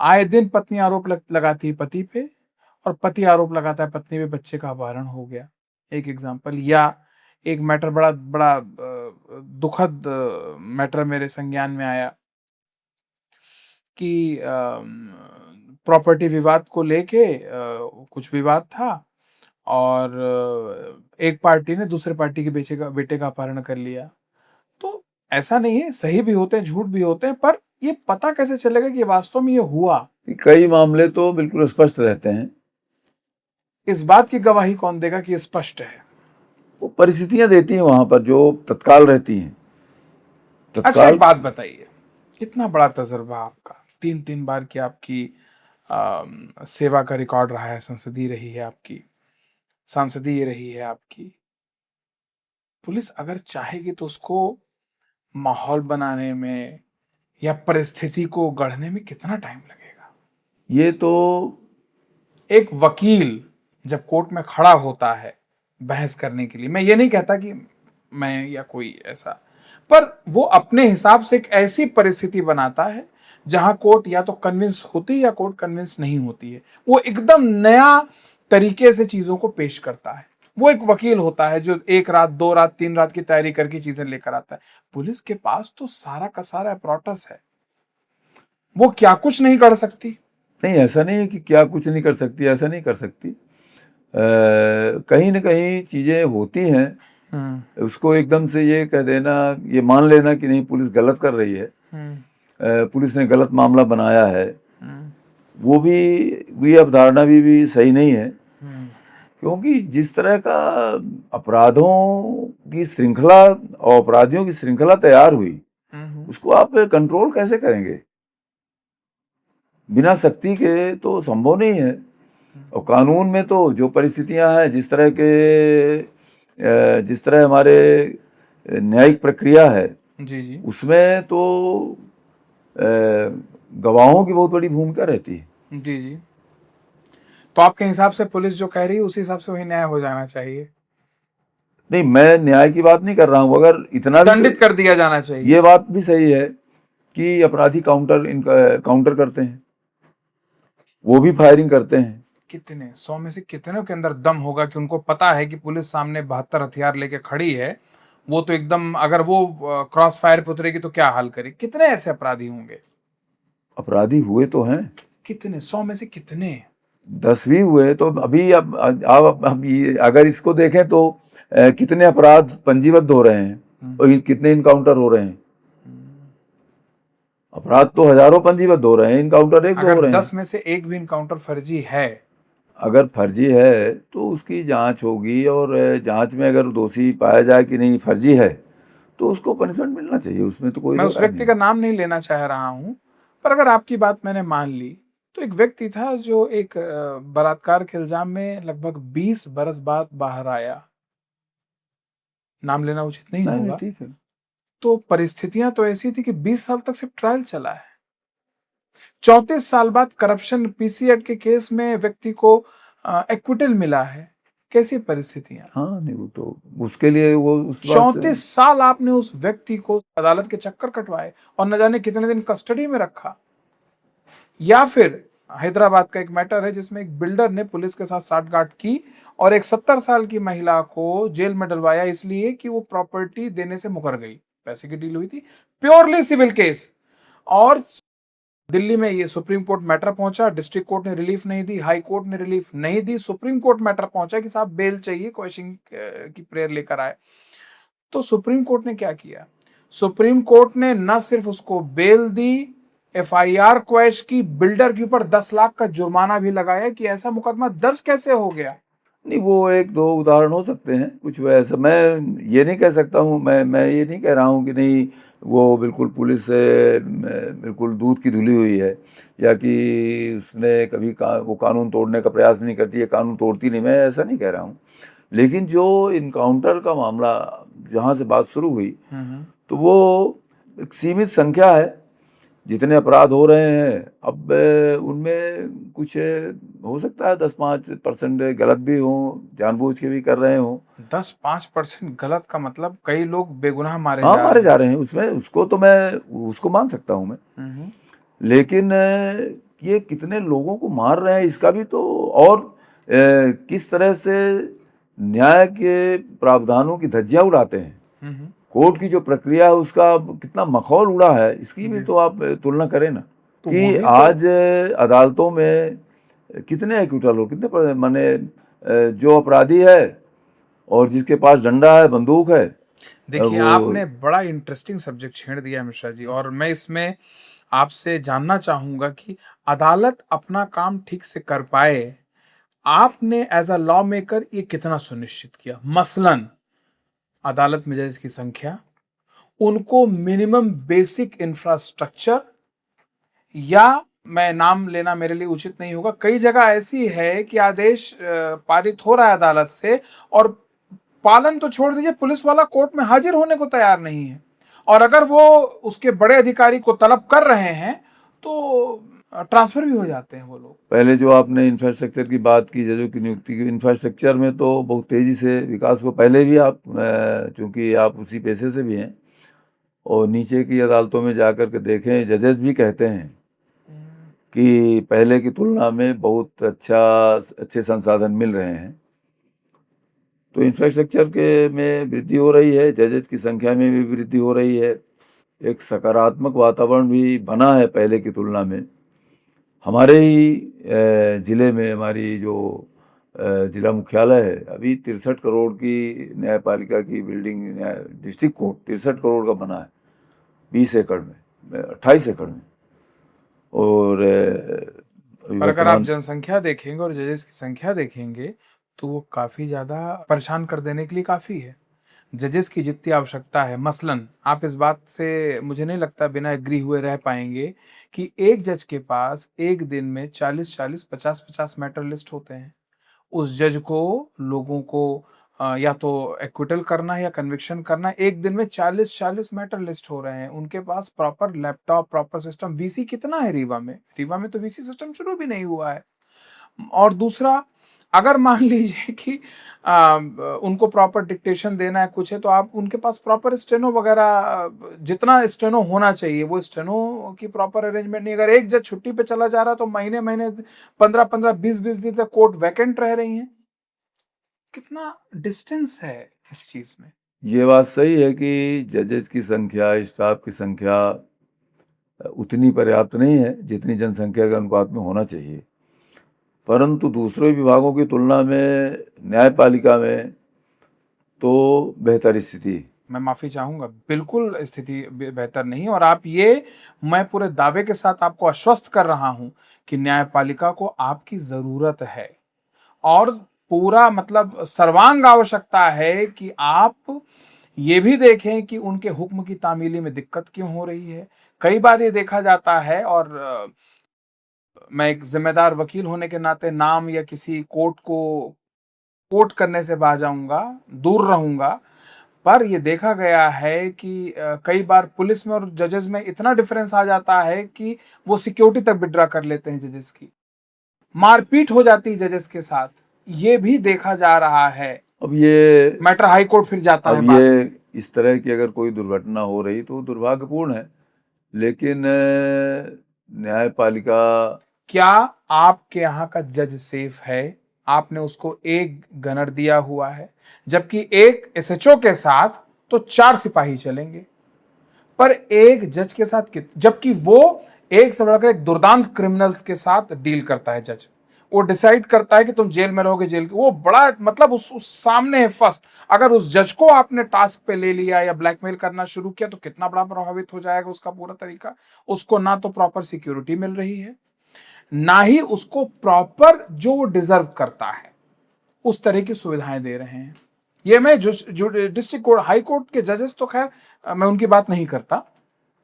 आए दिन पत्नी आरोप लगाती है पति पे और पति आरोप लगाता है पत्नी पे बच्चे का अपहरण हो गया, एक एग्जांपल। या एक मैटर बड़ा बड़ा दुखद मैटर मेरे संज्ञान में आया कि प्रॉपर्टी विवाद को लेके कुछ विवाद था और एक पार्टी ने दूसरे पार्टी के बेटे का अपहरण कर लिया। तो ऐसा नहीं है, सही भी होते हैं, झूठ भी होते हैं, पर ये पता कैसे चलेगा कि वास्तव में ये हुआ? कई मामले तो बिल्कुल स्पष्ट रहते हैं। इस बात की गवाही कौन देगा कि ये स्पष्ट है? वो परिस्थितियां देती हैं वहां पर जो तत्काल रहती हैं। अच्छा, एक बात बताइए, कितना बड़ा तजर्बा आपका, 3 बार की आपकी सेवा का रिकॉर्ड रहा है, संसदीय रही है आपकी, सांसदीय रही है आपकी। पुलिस अगर चाहेगी तो उसको माहौल बनाने में या परिस्थिति को गढ़ने में कितना टाइम लगेगा? ये तो एक वकील जब कोर्ट में खड़ा होता है बहस करने के लिए, मैं ये नहीं कहता कि मैं या कोई ऐसा, पर वो अपने हिसाब से एक ऐसी परिस्थिति बनाता है जहां कोर्ट या तो कन्विंस होती है या कोर्ट कन्विंस नहीं होती है। वो एकदम नया तरीके से चीजों को पेश करता है। वो एक वकील होता है जो 1 रात 2 रात 3 रात की तैयारी करके चीजें लेकर आता है। पुलिस के पास तो सारा का सारा अपराटस है, वो क्या कुछ नहीं कर सकती? नहीं, ऐसा नहीं है कि क्या कुछ नहीं कर सकती, ऐसा नहीं कर सकती। कहीं ना कहीं चीजें होती हैं, उसको एकदम से ये कह देना, ये मान लेना कि नहीं पुलिस गलत कर रही है, पुलिस ने गलत मामला बनाया है, वो भी अवधारणा भी सही नहीं है। क्योंकि जिस तरह का अपराधों की श्रृंखला और अपराधियों की श्रृंखला तैयार हुई, उसको आप कंट्रोल कैसे करेंगे? बिना शक्ति के तो संभव नहीं है। और कानून में तो जो परिस्थितियां हैं, जिस तरह हमारे न्यायिक प्रक्रिया है, जी उसमें तो गवाहों की बहुत बड़ी भूमिका रहती है। जी। तो आपके हिसाब से पुलिस जो कह रही है उसी हिसाब से वही न्याय हो जाना चाहिए? नहीं, मैं न्याय की बात नहीं कर रहा हूं, अगर इतना भी दंडित कर दिया जाना चाहिए। ये बात भी सही है कि अपराधी काउंटर करते हैं, वो भी फायरिंग करते हैं। कितने 100 में से कितने के अंदर दम होगा कि उनको पता है कि पुलिस सामने 72 हथियार लेके खड़ी है, वो तो एकदम, अगर वो क्रॉस फायर पे उतरेगी तो क्या हाल करे? कितने ऐसे अपराधी होंगे? अपराधी हुए तो हैं। कितने? 100 में से कितने? 10 भी हुए तो अभी अब ये अगर इसको देखें तो कितने अपराध पंजीबद्ध हो रहे हैं और कितने इनकाउंटर हो रहे हैं। अपराध तो हजारों पंजीबद्ध हो रहे हैं, इनकाउंटर एक दो हो अगर रहे हैं। 10 में से एक भी इनकाउंटर फर्जी है, अगर फर्जी है तो उसकी जांच होगी, और जांच में अगर दोषी पाया जाए कि नहीं फर्जी है तो उसको पनिशमेंट मिलना चाहिए, उसमें तो कोई मैं उस दो राय व्यक्ति नहीं। का नाम नहीं लेना चाह रहा हूं, पर अगर आपकी बात मैंने मान ली तो एक व्यक्ति था जो एक बलात्कार के इल्जाम में लगभग 20 बरस बाद बाहर आया, नाम लेना उचित नहीं होगा। ठीक है। तो परिस्थितियां तो ऐसी थी कि 20 साल तक सिर्फ ट्रायल चला है। 34 साल बाद करप्शन पीसी एक्ट के केस में व्यक्ति को एक्विटल मिला है। कैसी परिस्थितियां? हाँ, नहीं वो तो उसके लिए वो उस बात 34 साल आपने उस व्यक्ति को अदालत के चक्कर कटवाए और न जाने कितने दिन कस्टडी में रखा। या फिर हैदराबाद का एक मैटर है जिसमें एक बिल्डर ने पुलिस के साथ साठगांठ की और एक 70 साल की महिला को जेल में डलवाया इसलिए कि वो प्रॉपर्टी देने से मुकर गई, पैसे की डील हुई थी, प्योरली सिविल केस। और दिल्ली में ये सुप्रीम कोर्ट मैटर पहुंचा, डिस्ट्रिक्ट कोर्ट ने रिलीफ नहीं दी, हाई कोर्ट ने रिलीफ नहीं दी, सुप्रीम कोर्ट मैटर पहुंचा कि साहब बेल चाहिए, क्वेश्चन की प्रेयर लेकर आए। तो सुप्रीम कोर्ट ने क्या किया? सुप्रीम कोर्ट ने न सिर्फ उसको बेल दी, एफआईआर क्वैश की, बिल्डर के ऊपर 10 लाख का जुर्माना भी लगाया कि ऐसा मुकदमा दर्ज कैसे हो गया। नहीं, वो एक दो उदाहरण हो सकते हैं, कुछ वैसा मैं ये नहीं कह सकता हूँ। मैं ये नहीं कह रहा हूँ कि नहीं वो बिल्कुल पुलिस से बिल्कुल दूध की धुली हुई है, या कि उसने कभी वो कानून तोड़ने का प्रयास नहीं करती है, कानून तोड़ती नहीं, मैं ऐसा नहीं कह रहा हूँ। लेकिन जो इनकाउंटर का मामला जहाँ से बात शुरू हुई, तो वो एक सीमित संख्या है। जितने अपराध हो रहे हैं अब उनमें कुछ हो सकता है 10-5% गलत भी हो, जानबूझ के भी कर रहे हो। 10-5% गलत का मतलब कई लोग बेगुनाह मारे मारे जा रहे हैं उसमें, उसको तो मैं उसको मान सकता हूँ मैं। लेकिन ये कितने लोगों को मार रहे हैं इसका भी तो, और किस तरह से न्याय के प्रावधानों की धज्जियां उड़ाते हैं, कोर्ट की जो प्रक्रिया है उसका कितना मखौल उड़ा है, इसकी भी तो आप तुलना करें ना। तो कि आज अदालतों में कितने एक्विटल हो, कितने माने जो अपराधी है और जिसके पास डंडा है, बंदूक है। देखिए आपने बड़ा इंटरेस्टिंग सब्जेक्ट छेड़ दिया मिश्रा जी, और मैं इसमें आपसे जानना चाहूंगा कि अदालत अपना काम ठीक से कर पाए, आपने एज अ लॉ मेकर ये कितना सुनिश्चित किया? मसलन अदालत में जज की संख्या, उनको मिनिमम बेसिक इंफ्रास्ट्रक्चर, या मैं नाम लेना मेरे लिए उचित नहीं होगा, कई जगह ऐसी है कि आदेश पारित हो रहा है अदालत से और पालन तो छोड़ दीजिए, पुलिस वाला कोर्ट में हाजिर होने को तैयार नहीं है, और अगर वो उसके बड़े अधिकारी को तलब कर रहे हैं तो ट्रांसफर भी हो जाते हैं वो लोग। पहले जो आपने इंफ्रास्ट्रक्चर की बात की, जजों की नियुक्ति की, इंफ्रास्ट्रक्चर में तो बहुत तेजी से विकास हुआ। पहले भी आप चूंकि आप उसी पेशे से भी हैं, और नीचे की अदालतों में जाकर के देखें, जजेस भी कहते हैं कि पहले की तुलना में बहुत अच्छे संसाधन मिल रहे हैं। तो इंफ्रास्ट्रक्चर के में वृद्धि हो रही है, जजेस की संख्या में भी वृद्धि हो रही है, एक सकारात्मक वातावरण भी बना है पहले की तुलना में। हमारे ही ज़िले में हमारी जो जिला मुख्यालय है, अभी 63 करोड़ की न्यायपालिका की बिल्डिंग, डिस्ट्रिक्ट कोर्ट 63 करोड़ का बना है, 20 एकड़ में, 28 एकड़ में। और पर अगर आप जनसंख्या देखेंगे और जजेस की संख्या देखेंगे तो वो काफ़ी ज़्यादा परेशान कर देने के लिए काफ़ी है। जजेस की जितनी आवश्यकता है, मसलन आप इस बात से मुझे नहीं लगता बिना एग्री हुए रह पाएँगे कि एक जज के पास एक दिन में 40-40, 50-50 मैटर लिस्ट होते हैं। उस जज को लोगों को या तो एक्विटल करना है या कन्विक्शन करना है। एक दिन में 40-40 मैटर लिस्ट हो रहे हैं। उनके पास proper laptop, proper system, VC कितना है रीवा में? रीवा में तो वीसी सिस्टम शुरू भी नहीं हुआ है। और दूसरा, अगर मान लीजिए कि उनको प्रॉपर डिक्टेशन देना है कुछ है, तो आप उनके पास प्रॉपर स्टेनो वगैरह जितना स्टेनो होना चाहिए वो स्टेनो की प्रॉपर अरेंजमेंट नहीं। अगर एक जज छुट्टी पे चला जा रहा है तो महीने 15-15, 20-20 दिन तक कोर्ट वैकेंट रह रही हैं। कितना डिस्टेंस है इस चीज में। ये बात सही है कि जजेस की संख्या, स्टाफ की संख्या उतनी पर्याप्त नहीं है जितनी जनसंख्या के अनुपात में होना चाहिए, परंतु दूसरे विभागों की तुलना में न्यायपालिका में तो बेहतर स्थिति है। मैं माफी चाहूंगा, बिल्कुल स्थिति बेहतर नहीं। और आप ये, मैं पूरे दावे के साथ आपको आश्वस्त कर रहा हूं कि न्यायपालिका को आपकी जरूरत है और पूरा मतलब सर्वांग आवश्यकता है कि आप ये भी देखें कि उनके हुक्म की तामीली में दिक्कत क्यों हो रही है। कई बार ये देखा जाता है, और मैं एक जिम्मेदार वकील होने के नाते नाम या किसी कोर्ट को कोर्ट करने से बाज जाऊंगा, दूर रहूंगा, पर ये देखा गया है कि कई बार पुलिस में और जजेस में इतना डिफरेंस आ जाता है कि वो सिक्योरिटी तक विड्रॉ कर लेते हैं जजेस की। मारपीट हो जाती है जजेस के साथ, ये भी देखा जा रहा है। अब ये मैटर हाई कोर्ट फिर जाता है अब बाद ये में। इस तरह की अगर कोई दुर्घटना हो रही तो दुर्भाग्यपूर्ण है, लेकिन न्यायपालिका क्या आपके यहाँ का जज सेफ है? आपने उसको एक गनर दिया हुआ है, जबकि एक एसएचओ के साथ तो 4 सिपाही चलेंगे, पर एक जज के साथ जबकि वो एक से बढ़कर एक दुर्दांत क्रिमिनल्स के साथ डील करता है जज। वो डिसाइड करता है कि तुम जेल में रहोगे, जेल के वो बड़ा मतलब उस सामने है फर्स्ट। अगर उस जज को आपने टास्क पे ले लिया या ब्लैकमेल करना शुरू किया तो कितना बड़ा प्रभावित हो जाएगा उसका पूरा तरीका। उसको ना तो प्रॉपर सिक्योरिटी मिल रही है, ना ही उसको प्रॉपर जो वो डिजर्व करता है उस तरह की सुविधाएं दे रहे हैं। ये मैं जो डिस्ट्रिक्ट कोर्ट, हाई कोर्ट के जजेस तो खैर मैं उनकी बात नहीं करता,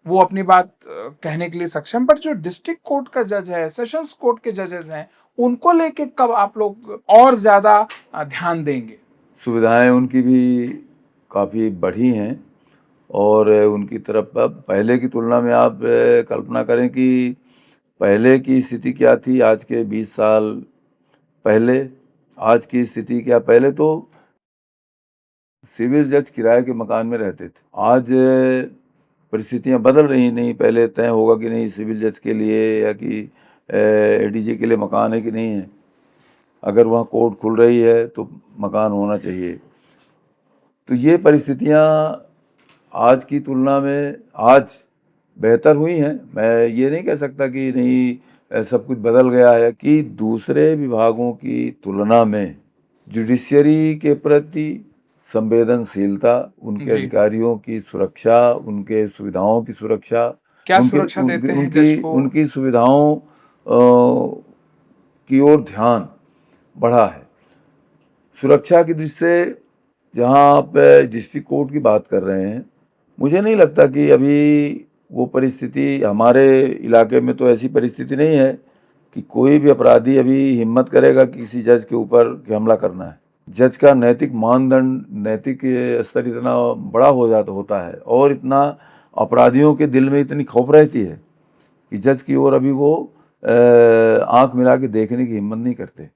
वो अपनी बात कहने के लिए सक्षम, बट जो डिस्ट्रिक्ट कोर्ट का जज है, सेशंस कोर्ट के जजेस हैं, उनको लेके कब आप लोग और ज्यादा ध्यान देंगे? सुविधाएं उनकी भी काफ़ी बढ़ी हैं और उनकी तरफ अब पहले की तुलना में आप कल्पना करें कि पहले की स्थिति क्या थी आज के 20 साल पहले, आज की स्थिति क्या। पहले तो सिविल जज किराए के मकान में रहते थे, आज परिस्थितियां बदल रही। नहीं पहले तय होगा कि नहीं सिविल जज के लिए या कि एडीजे के लिए मकान है कि नहीं है, अगर वहाँ कोर्ट खुल रही है तो मकान होना चाहिए। तो ये परिस्थितियां आज की तुलना में आज बेहतर हुई हैं। मैं ये नहीं कह सकता कि नहीं सब कुछ बदल गया है, कि दूसरे विभागों की तुलना में जुडिशियरी के प्रति संवेदनशीलता, उनके अधिकारियों की सुरक्षा, उनके सुविधाओं की सुरक्षा, क्या सुरक्षा देते हैं जज को? उनकी सुविधाओं की ओर ध्यान बढ़ा है। सुरक्षा की दृष्टि से जहाँ आप डिस्ट्रिक्ट कोर्ट की बात कर रहे हैं, मुझे नहीं लगता कि अभी वो परिस्थिति हमारे इलाके में, तो ऐसी परिस्थिति नहीं है कि कोई भी अपराधी अभी हिम्मत करेगा किसी जज के ऊपर कि हमला करना है। जज का नैतिक मानदंड, नैतिक स्तर इतना बड़ा होता है और इतना अपराधियों के दिल में इतनी खौफ रहती है कि जज की ओर अभी वो आंख मिला के देखने की हिम्मत नहीं करते।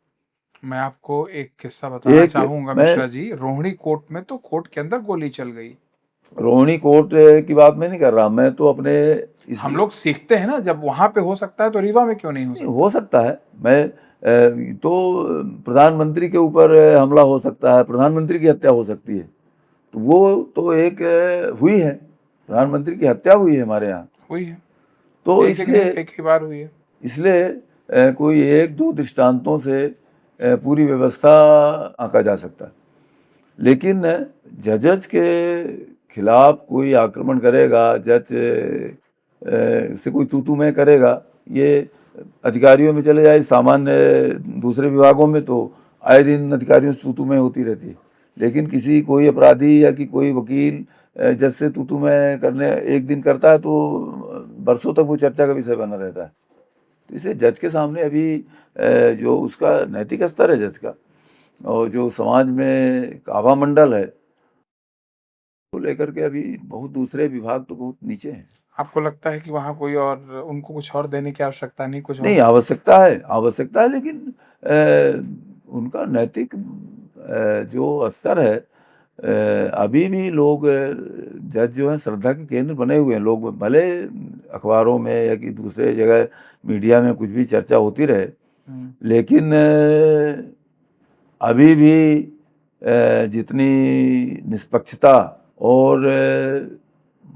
मैं आपको एक किस्सा बताना चाहूंगा मिश्रा जी। रोहिणी कोर्ट में तो कोर्ट के अंदर गोली चल गई। रोहिणी कोर्ट की बात मैं नहीं कर रहा, मैं तो अपने हम लोग सीखते हैं ना, जब वहां पे हो सकता है तो रीवा में क्यों नहीं हो सकता? हो सकता है। मैं तो प्रधानमंत्री के ऊपर हमला हो सकता है, प्रधानमंत्री की हत्या हो सकती है, तो वो तो एक हुई है, प्रधानमंत्री की हत्या हुई है हमारे यहाँ, हुई है तो इसलिए एक ही बार हुई है। इसलिए कोई एक दो दृष्टांतों से पूरी व्यवस्था आंका जा सकता है, लेकिन जजेस के खिलाफ कोई आक्रमण करेगा, जज से कोई तू मैं करेगा, ये अधिकारियों में चले जाए, सामान्य दूसरे विभागों में तो आए दिन अधिकारियों से तू में होती रहती है। लेकिन किसी कोई अपराधी या कि कोई वकील जज से तू में करने एक दिन करता है तो बरसों तक वो चर्चा का विषय बना रहता है। तो इसे जज के सामने अभी जो उसका नैतिक स्तर है जज का, और जो समाज में आभा मंडल है, को लेकर के अभी बहुत दूसरे विभाग तो बहुत नीचे हैं। आपको लगता है कि वहाँ कोई और उनको कुछ और देने की आवश्यकता नहीं, कुछ नहीं, और? आवश्यकता है, लेकिन उनका नैतिक जो स्तर है, अभी भी लोग जज जो है श्रद्धा के केंद्र बने हुए हैं। लोग भले अखबारों में या कि दूसरे जगह मीडिया में कुछ भी चर्चा होती रहे, लेकिन अभी भी जितनी निष्पक्षता और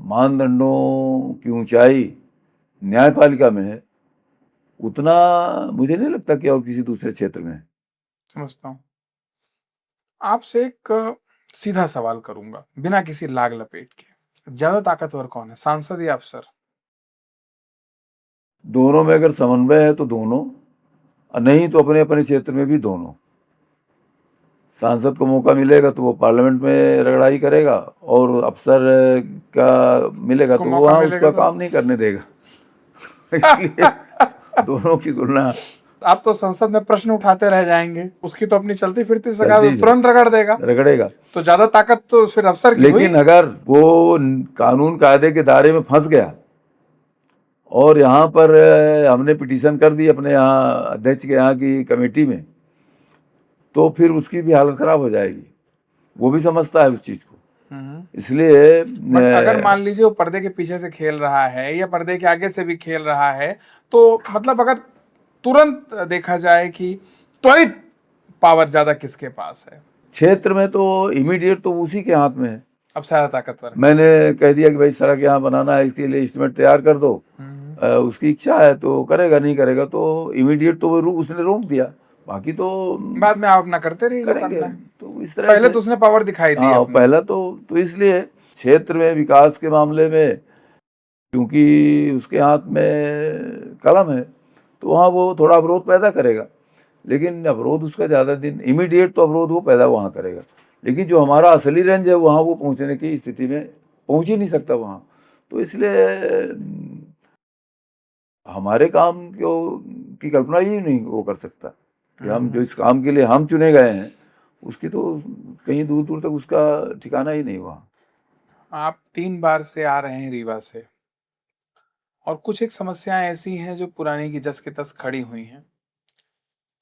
मानदंडों की ऊंचाई न्यायपालिका में है, उतना मुझे नहीं लगता कि और किसी दूसरे क्षेत्र में है। समझता हूँ। आपसे एक सीधा सवाल करूंगा बिना किसी लाग लपेट के, ज्यादा ताकतवर कौन है, सांसद या अफसर? दोनों में अगर समन्वय है तो दोनों, और नहीं तो अपने अपने क्षेत्र में भी दोनों। सांसद को मौका मिलेगा तो वो पार्लियामेंट में रगड़ाई करेगा, और अफसर का मिलेगा तो वो वहाँ उसका काम नहीं करने देगा। इसलिए दोनों की तुलना। आप तो संसद में प्रश्न उठाते रह जाएंगे, उसकी तो अपनी चलती फिरती सरकार तुरंत रगड़ेगा। तो ज्यादा ताकत तो फिर अफसर की। लेकिन अगर वो कानून कायदे के दायरे में फंस गया और यहाँ पर हमने पिटीशन कर दी अपने यहाँ अध्यक्ष के यहाँ की कमेटी में, तो फिर उसकी भी हालत खराब हो जाएगी। वो भी समझता है उस चीज को। इसलिए अगर मान लीजिए वो पर्दे के पीछे से खेल रहा है या पर्दे के आगे से भी खेल रहा है, तो मतलब अगर तुरंत देखा जाए कि त्वरित पावर ज्यादा किसके पास है क्षेत्र में, तो इमीडिएट तो उसी के हाथ में है। अब ज्यादा ताकतवर मैंने कह दिया कि भाई सड़क यहाँ बनाना है, इसके लिए एस्टिमेट तैयार कर दो, उसकी इच्छा है तो करेगा, नहीं करेगा तो इमीडिएट तो वो उसने रोक दिया, बाकी तो बाद में आप अपना करते रहिए। तो इस तरह पहले तो उसने पावर दिखाई दी। हाँ, पहला तो इसलिए क्षेत्र में विकास के मामले में क्योंकि उसके हाथ में कलम है, तो वहाँ वो थोड़ा अवरोध पैदा करेगा। लेकिन अवरोध उसका ज़्यादा दिन इमीडिएट तो अवरोध वो पैदा वहाँ करेगा, लेकिन जो हमारा असली रेंज है वहाँ वो पहुँचने की स्थिति में पहुँच ही नहीं सकता वहाँ। तो इसलिए हमारे काम की कल्पना ही नहीं वो कर सकता कि हम जो इस काम के लिए हम चुने गए हैं उसकी तो कहीं दूर दूर तक उसका ठिकाना ही नहीं वहाँ। आप 3 बार से आ रहे हैं रीवा से, और कुछ एक समस्याएं ऐसी हैं जो पुरानी की जस की तस खड़ी हुई हैं,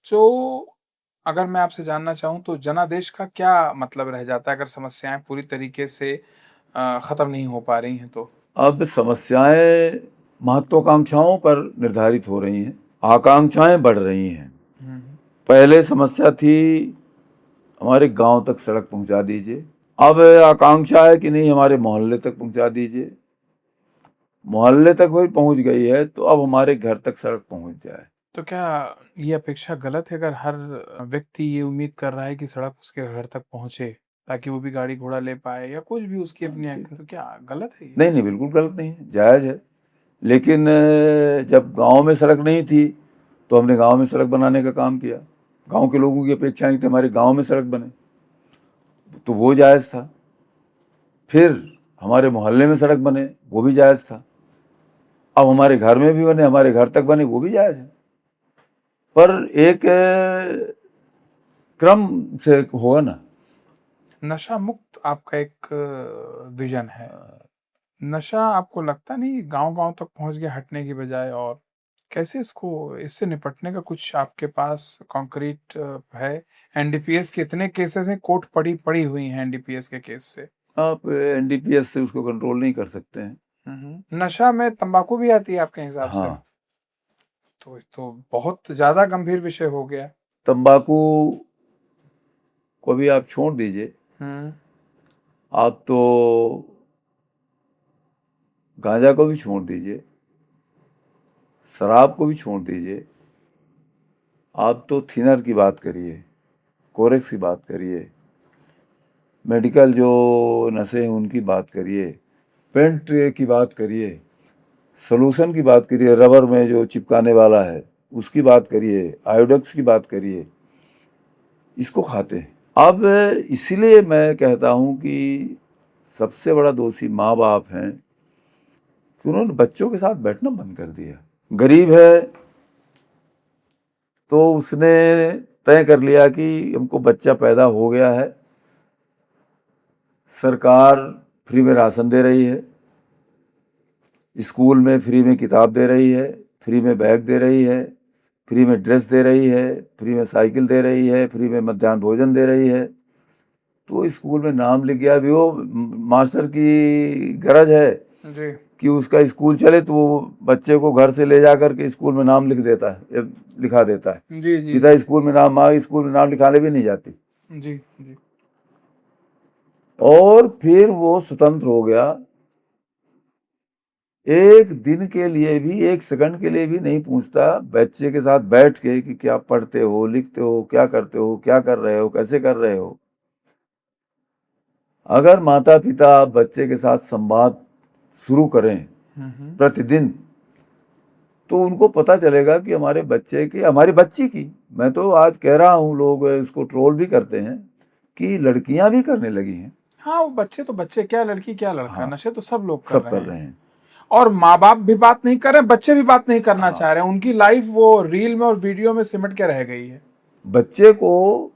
जो अगर मैं आपसे जानना चाहूं तो जनादेश का क्या मतलब रह जाता है अगर समस्याएं पूरी तरीके से खत्म नहीं हो पा रही हैं तो? अब समस्याएं महत्वाकांक्षाओं पर निर्धारित हो रही हैं, आकांक्षाएं बढ़ रही हैं। पहले समस्या थी हमारे गांव तक सड़क पहुंचा दीजिए, अब आकांक्षा है कि नहीं हमारे मोहल्ले तक पहुंचा दीजिए। मोहल्ले तक वही पहुंच गई है तो अब हमारे घर तक सड़क पहुंच जाए। तो क्या ये अपेक्षा गलत है अगर हर व्यक्ति ये उम्मीद कर रहा है कि सड़क उसके घर तक पहुंचे ताकि वो भी गाड़ी घोड़ा ले पाए या कुछ भी उसकी अपनी, तो क्या गलत है ये? नहीं, बिल्कुल गलत नहीं है, जायज है। लेकिन जब गांव में सड़क नहीं थी तो हमने गांव में सड़क बनाने का काम किया। गांव के लोगों की अपेक्षाएं थी हमारे गांव में सड़क बने, तो वो जायज़ था। फिर हमारे मोहल्ले में सड़क बने, वो भी जायज़ था। अब हमारे घर में भी बने, हमारे घर तक बने, वो भी जायज़ है। पर एक क्रम से होगा ना। नशा मुक्त आपका एक विजन है, नशा आपको लगता नहीं गांव-गांव तक पहुंच गया हटने की बजाय? और कैसे इससे निपटने का कुछ आपके पास कॉन्क्रीट है? एनडीपीएस के इतने केसेस हैं, कोर्ट पड़ी हुई हैं एनडीपीएस के केस से। आप एनडीपीएस से उसको कंट्रोल नहीं कर सकते हैं। नशा में तंबाकू भी आती है आपके हिसाब से? हाँ, तो बहुत ज्यादा गंभीर विषय हो गया। तंबाकू को भी आप छोड़ दीजिए, आप तो गांजा को भी छोड़ दीजिए, शराब को भी छोड़ दीजिए, आप तो थिनर की बात करिए, कोरेक्स की बात करिए, मेडिकल जो नशे हैं उनकी बात करिए, पेंट की बात करिए, सोलूशन की बात करिए, रबर में जो चिपकाने वाला है उसकी बात करिए, आयोडेक्स की बात करिए। इसको खाते हैं। अब इसलिए मैं कहता हूँ कि सबसे बड़ा दोषी माँ बाप हैं कि उन्होंने बच्चों के साथ बैठना बंद कर दिया। गरीब है तो उसने तय कर लिया कि हमको बच्चा पैदा हो गया है, सरकार फ्री में राशन दे रही है, स्कूल में फ्री में किताब दे रही है, फ्री में बैग दे रही है, फ्री में ड्रेस दे रही है, फ्री में साइकिल दे रही है, फ्री में मध्याह्न भोजन दे रही है। तो स्कूल में नाम लिख गया भी वो मास्टर की गरज है जी कि उसका स्कूल चले तो वो बच्चे को घर से ले जा करके स्कूल में नाम लिख देता है, लिखा देता है। जी जी पिता स्कूल में नाम, माँ स्कूल में नाम लिखाने भी नहीं जाती। जी जी और फिर वो स्वतंत्र हो गया। एक दिन के लिए भी, एक सेकंड के लिए भी नहीं पूछता बच्चे के साथ बैठ के कि क्या पढ़ते हो, लिखते हो, क्या करते हो, क्या कर रहे हो, कैसे कर रहे हो। अगर माता पिता बच्चे के साथ संवाद शुरू करें प्रतिदिन, तो उनको पता चलेगा कि हमारे बच्चे की, हमारी बच्ची की, मैं तो आज कह रहा हूँ, लोग इसको ट्रोल भी करते हैं कि लड़कियां भी करने लगी हैं। हाँ, वो बच्चे तो बच्चे, क्या लड़की क्या लड़का, हाँ, नशे तो सब लोग सब कर रहे हैं। और माँ बाप भी बात नहीं कर रहे, बच्चे भी बात नहीं करना चाह रहे हैं। उनकी लाइफ वो रील में और वीडियो में सिमट के रह गई है। बच्चे को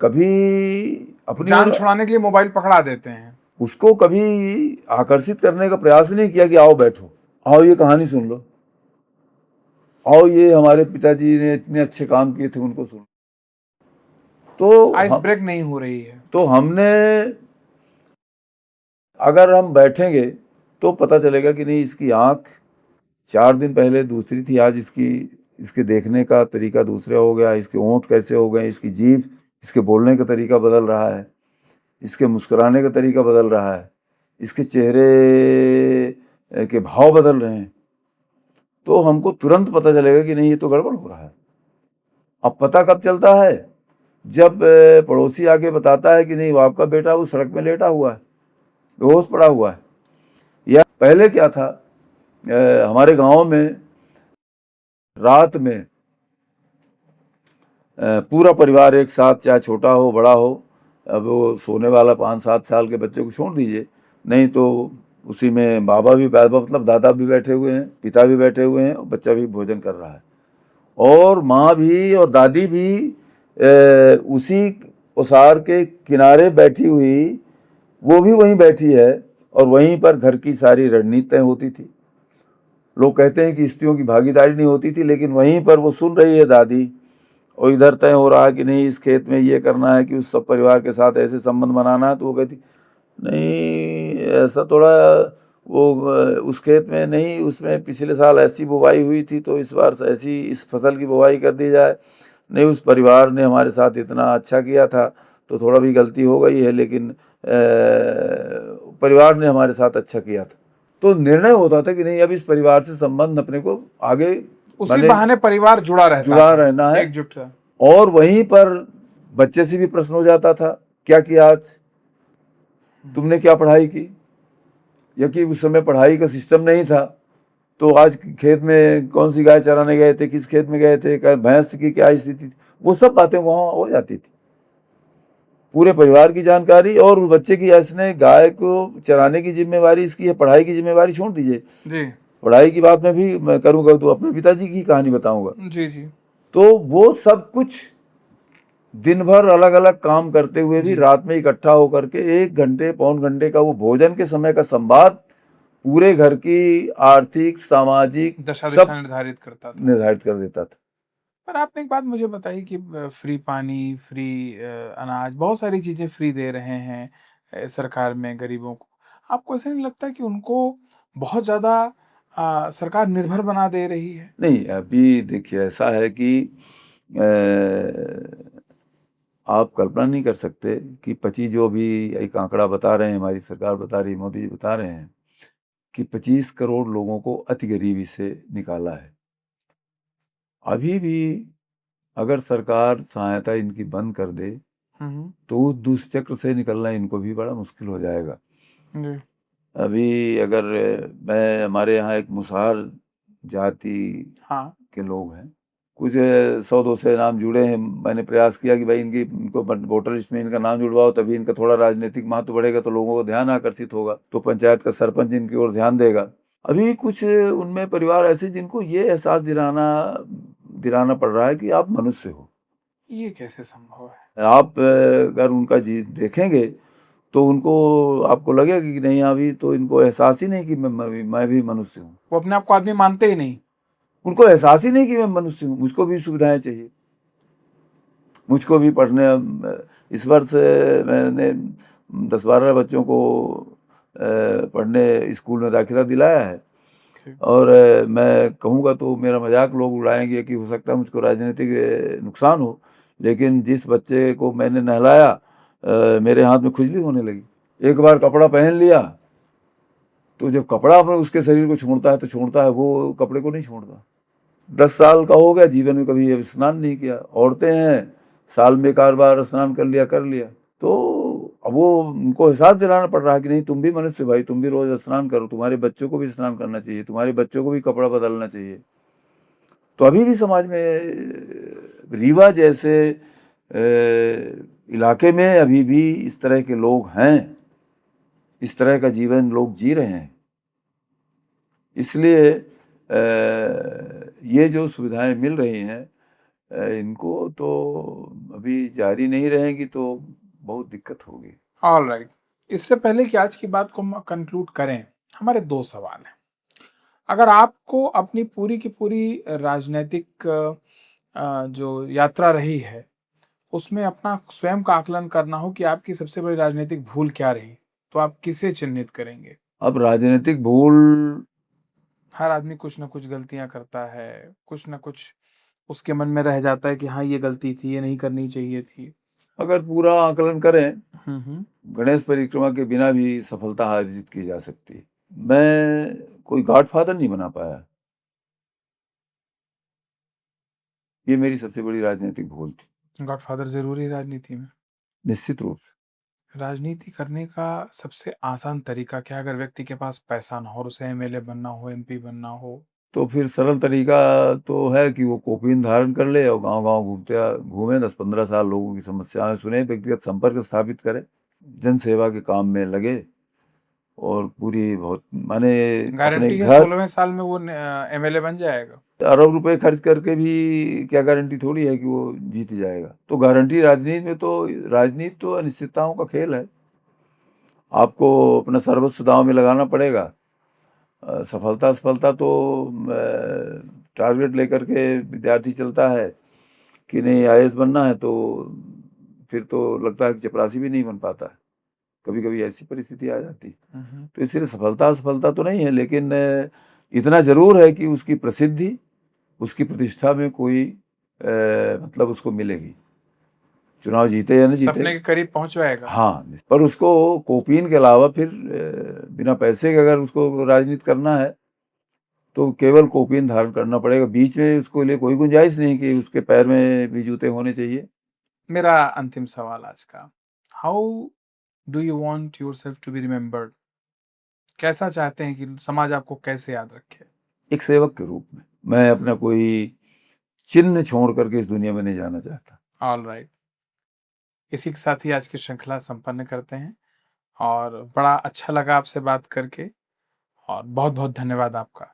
कभी अपनी जान ओर, छुड़ाने के लिए मोबाइल पकड़ा देते हैं। उसको कभी आकर्षित करने का प्रयास नहीं किया कि आओ बैठो, आओ ये कहानी सुन लो, आओ ये हमारे पिताजी ने इतने अच्छे काम किए थे उनको सुन। तो आइस ब्रेक नहीं हो रही है। तो हमने, अगर हम बैठेंगे तो पता चलेगा कि नहीं, इसकी आंख 4 दिन पहले दूसरी थी, आज इसके देखने का तरीका दूसरा हो गया, इसके होंठ कैसे हो गए, इसकी जीभ, इसके बोलने का तरीका बदल रहा है, इसके मुस्कुराने का तरीका बदल रहा है, इसके चेहरे के भाव बदल रहे हैं। तो हमको तुरंत पता चलेगा कि नहीं, ये तो गड़बड़ हो रहा है। अब पता कब चलता है? जब पड़ोसी आके बताता है कि नहीं, वो आपका बेटा वो सड़क में लेटा हुआ है, बेहोश पड़ा हुआ है। या पहले क्या था, हमारे गांव में रात में पूरा परिवार एक साथ, चाहे छोटा हो बड़ा हो, अब वो सोने वाला 5-7 साल के बच्चे को छोड़ दीजिए, नहीं तो उसी में बाबा भी, मतलब दादा भी बैठे हुए हैं, पिता भी बैठे हुए हैं, और बच्चा भी भोजन कर रहा है, और माँ भी और दादी भी उसी ओसार के किनारे बैठी हुई, वो भी वहीं बैठी है, और वहीं पर घर की सारी रणनीति तय होती थी। लोग कहते हैं कि स्त्रियों की भागीदारी नहीं होती थी, लेकिन वहीं पर वो सुन रही है दादी, और इधर तय हो रहा है कि नहीं, इस खेत में ये करना है, कि उस सब परिवार के साथ ऐसे संबंध बनाना है। तो वो कहती नहीं, ऐसा थोड़ा, वो उस खेत में नहीं, उसमें पिछले साल ऐसी बुवाई हुई थी तो इस बार ऐसी इस फसल की बुवाई कर दी जाए। नहीं, उस परिवार ने हमारे साथ इतना अच्छा किया था तो थोड़ा भी गलती हो गई है, लेकिन परिवार ने हमारे साथ अच्छा किया था। तो निर्णय होता था कि नहीं, अब इस परिवार से संबंध अपने को आगे, उसी बहाने परिवार जुड़ा रहना है, एकजुट है। और वहीं पर बच्चे से भी प्रश्न हो जाता था, क्या किया आज, तुमने क्या पढ़ाई की, या कि उस समय पढ़ाई का सिस्टम नहीं था, तो आज खेत में कौन सी गाय चराने गए थे, किस खेत में गए थे, भैंस की क्या स्थिति थी, वो सब बातें वहाँ हो जाती थी। पूरे परिवार की जानकारी, और उस बच्चे की, इसने गाय को चराने की जिम्मेवारी इसकी है, पढ़ाई की जिम्मेवारी छोड़ दीजिए जी, पढ़ाई की बात मैं करूँगा तो अपने पिताजी की कहानी बताऊंगा। जी जी। तो वो सब कुछ दिन भर अलग अलग काम करते हुए भी रात में इकट्ठा होकर के 1 घंटे पौन घंटे का वो भोजन के समय का संवाद पूरे घर की आर्थिक सामाजिक दशा सब निर्धारित करता था। निर्धारित कर देता था। पर आपने एक बात मुझे बताई कि फ्री पानी, फ्री अनाज, बहुत सारी चीजें फ्री दे रहे हैं सरकार में गरीबों को। आपको ऐसा नहीं लगता कि उनको बहुत ज्यादा सरकार निर्भर बना दे रही है? नहीं, अभी देखिए ऐसा है कि आप कल्पना नहीं कर सकते कि 25, जो भी एक आंकड़ा बता रहे हैं, हमारी सरकार बता रही है, मोदी जी बता रहे हैं कि 25 करोड़ लोगों को अति गरीबी से निकाला है। अभी भी अगर सरकार सहायता इनकी बंद कर दे तो उस दुष्चक्र से निकलना इनको भी बड़ा मुश्किल हो जाएगा। जी। अभी अगर हमारे यहाँ एक मुसहर जाति हाँ। के लोग हैं, कुछ 100-200 नाम जुड़े हैं। मैंने प्रयास किया कि भाई इनको वोटर लिस्ट में इनका नाम जुड़वाओ, तभी इनका थोड़ा राजनीतिक महत्व बढ़ेगा, तो लोगों को ध्यान आकर्षित होगा, तो पंचायत का सरपंच इनकी ओर ध्यान देगा। अभी कुछ उनमें परिवार ऐसे जिनको ये एहसास दिलाना पड़ रहा है कि आप मनुष्य हो। ये कैसे संभव है? आप अगर उनका जी देखेंगे तो उनको आपको लगेगा कि नहीं, अभी तो इनको एहसास ही नहीं कि मैं भी मनुष्य हूँ। वो अपने आप को आदमी मानते ही नहीं। उनको एहसास ही नहीं कि मैं मनुष्य हूँ, मुझको भी सुविधाएं चाहिए, मुझको भी पढ़ने। इस वर्ष मैंने 10-12 बच्चों को पढ़ने स्कूल में दाखिला दिलाया है, और मैं कहूँगा तो मेरा मजाक लोग उड़ाएंगे कि हो सकता है मुझको राजनीतिक नुकसान हो, लेकिन जिस बच्चे को मैंने नहलाया मेरे हाथ में खुजली होने लगी। एक बार कपड़ा पहन लिया तो जब कपड़ा अपने उसके शरीर को छोड़ता है तो छोड़ता है, वो कपड़े को नहीं छोड़ता। 10 साल का हो गया, जीवन में कभी स्नान नहीं किया। औरतें हैं, साल में एक आध बार स्नान कर लिया। तो अब वो उनको एहसास दिलाना पड़ रहा है कि नहीं, तुम भी मनुष्य भाई, तुम भी रोज स्नान करो, तुम्हारे बच्चों को भी स्नान करना चाहिए, तुम्हारे बच्चों को भी कपड़ा बदलना चाहिए। तो अभी भी समाज में रीवा जैसे इलाके में अभी भी इस तरह के लोग हैं, इस तरह का जीवन लोग जी रहे हैं। इसलिए ये जो सुविधाएं मिल रही हैं इनको तो अभी जारी नहीं रहेंगी तो बहुत दिक्कत होगी। ऑल राइट, इससे पहले कि आज की बात को हम कंक्लूड करें, हमारे 2 सवाल हैं। अगर आपको अपनी पूरी की पूरी राजनीतिक जो यात्रा रही है उसमें अपना स्वयं का आकलन करना हो कि आपकी सबसे बड़ी राजनीतिक भूल क्या रही, तो आप किसे चिन्हित करेंगे? अब राजनीतिक भूल, हर आदमी कुछ ना कुछ गलतियां करता है, कुछ ना कुछ उसके मन में रह जाता है कि हाँ ये गलती थी, ये नहीं करनी चाहिए थी। अगर पूरा आकलन करें, गणेश परिक्रमा के बिना भी सफलता अर्जित की जा सकती। मैं कोई गॉडफादर नहीं बना पाया, ये मेरी सबसे बड़ी राजनीतिक भूल थी। गॉडफादर जरूरी है राजनीति में? निश्चित रूप से। राजनीति करने का सबसे आसान तरीका क्या है? अगर व्यक्ति के पास पैसा ना हो और उसे एमएलए बनना हो, एमपी बनना हो, तो फिर सरल तरीका तो है कि वो कॉपीन धारण कर ले और गांव-गांव घूमे, 10-15 साल लोगों की समस्याएं सुने, व्यक्तिगत संपर्क स्थापित करे, जन सेवा के काम में लगे, और पूरी बहुत माने गारंटी है घर 16वें साल में वो एमएलए बन जाएगा? अरब रुपए खर्च करके भी क्या गारंटी थोड़ी है कि वो जीत जाएगा। तो गारंटी राजनीति तो अनिश्चितताओं का खेल है। आपको अपना सर्वस्व दांव में लगाना पड़ेगा। सफलता असफलता तो टारगेट लेकर के विद्यार्थी चलता है कि नहीं आईएएस बनना है, तो फिर तो लगता है कि चपरासी भी नहीं बन पाता है। कभी कभी ऐसी परिस्थिति आ जाती है। तो इसलिए सफलता असफलता तो नहीं है, लेकिन इतना जरूर है कि उसकी प्रसिद्धि, उसकी प्रतिष्ठा में कोई मतलब उसको मिलेगी। चुनाव जीते या न जीते, सपने के करीब पहुंच जाएगा। हाँ, पर उसको कॉपीन के अलावा फिर बिना पैसे के अगर उसको राजनीति करना है तो केवल कॉपीन धारण करना पड़ेगा। बीच में उसको लिए कोई गुंजाइश नहीं कि उसके पैर में भी जूते होने चाहिए। मेरा अंतिम सवाल आज का, how do you want yourself to be remembered? कैसा चाहते हैं कि समाज आपको कैसे याद रखे? एक सेवक के रूप में। मैं अपना कोई चिन्ह छोड़ करके इस दुनिया में नहीं जाना चाहता। ऑल राइट, इसी के साथ ही आज की श्रृंखला संपन्न करते हैं, और बड़ा अच्छा लगा आपसे बात करके, और बहुत बहुत धन्यवाद आपका।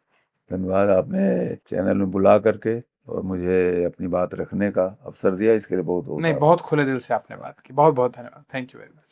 धन्यवाद, आपने चैनल में बुला करके और मुझे अपनी बात रखने का अवसर दिया, इसके लिए बहुत बहुत नहीं, बहुत खुले दिल से आपने बात की। बहुत बहुत धन्यवाद। Thank you very much.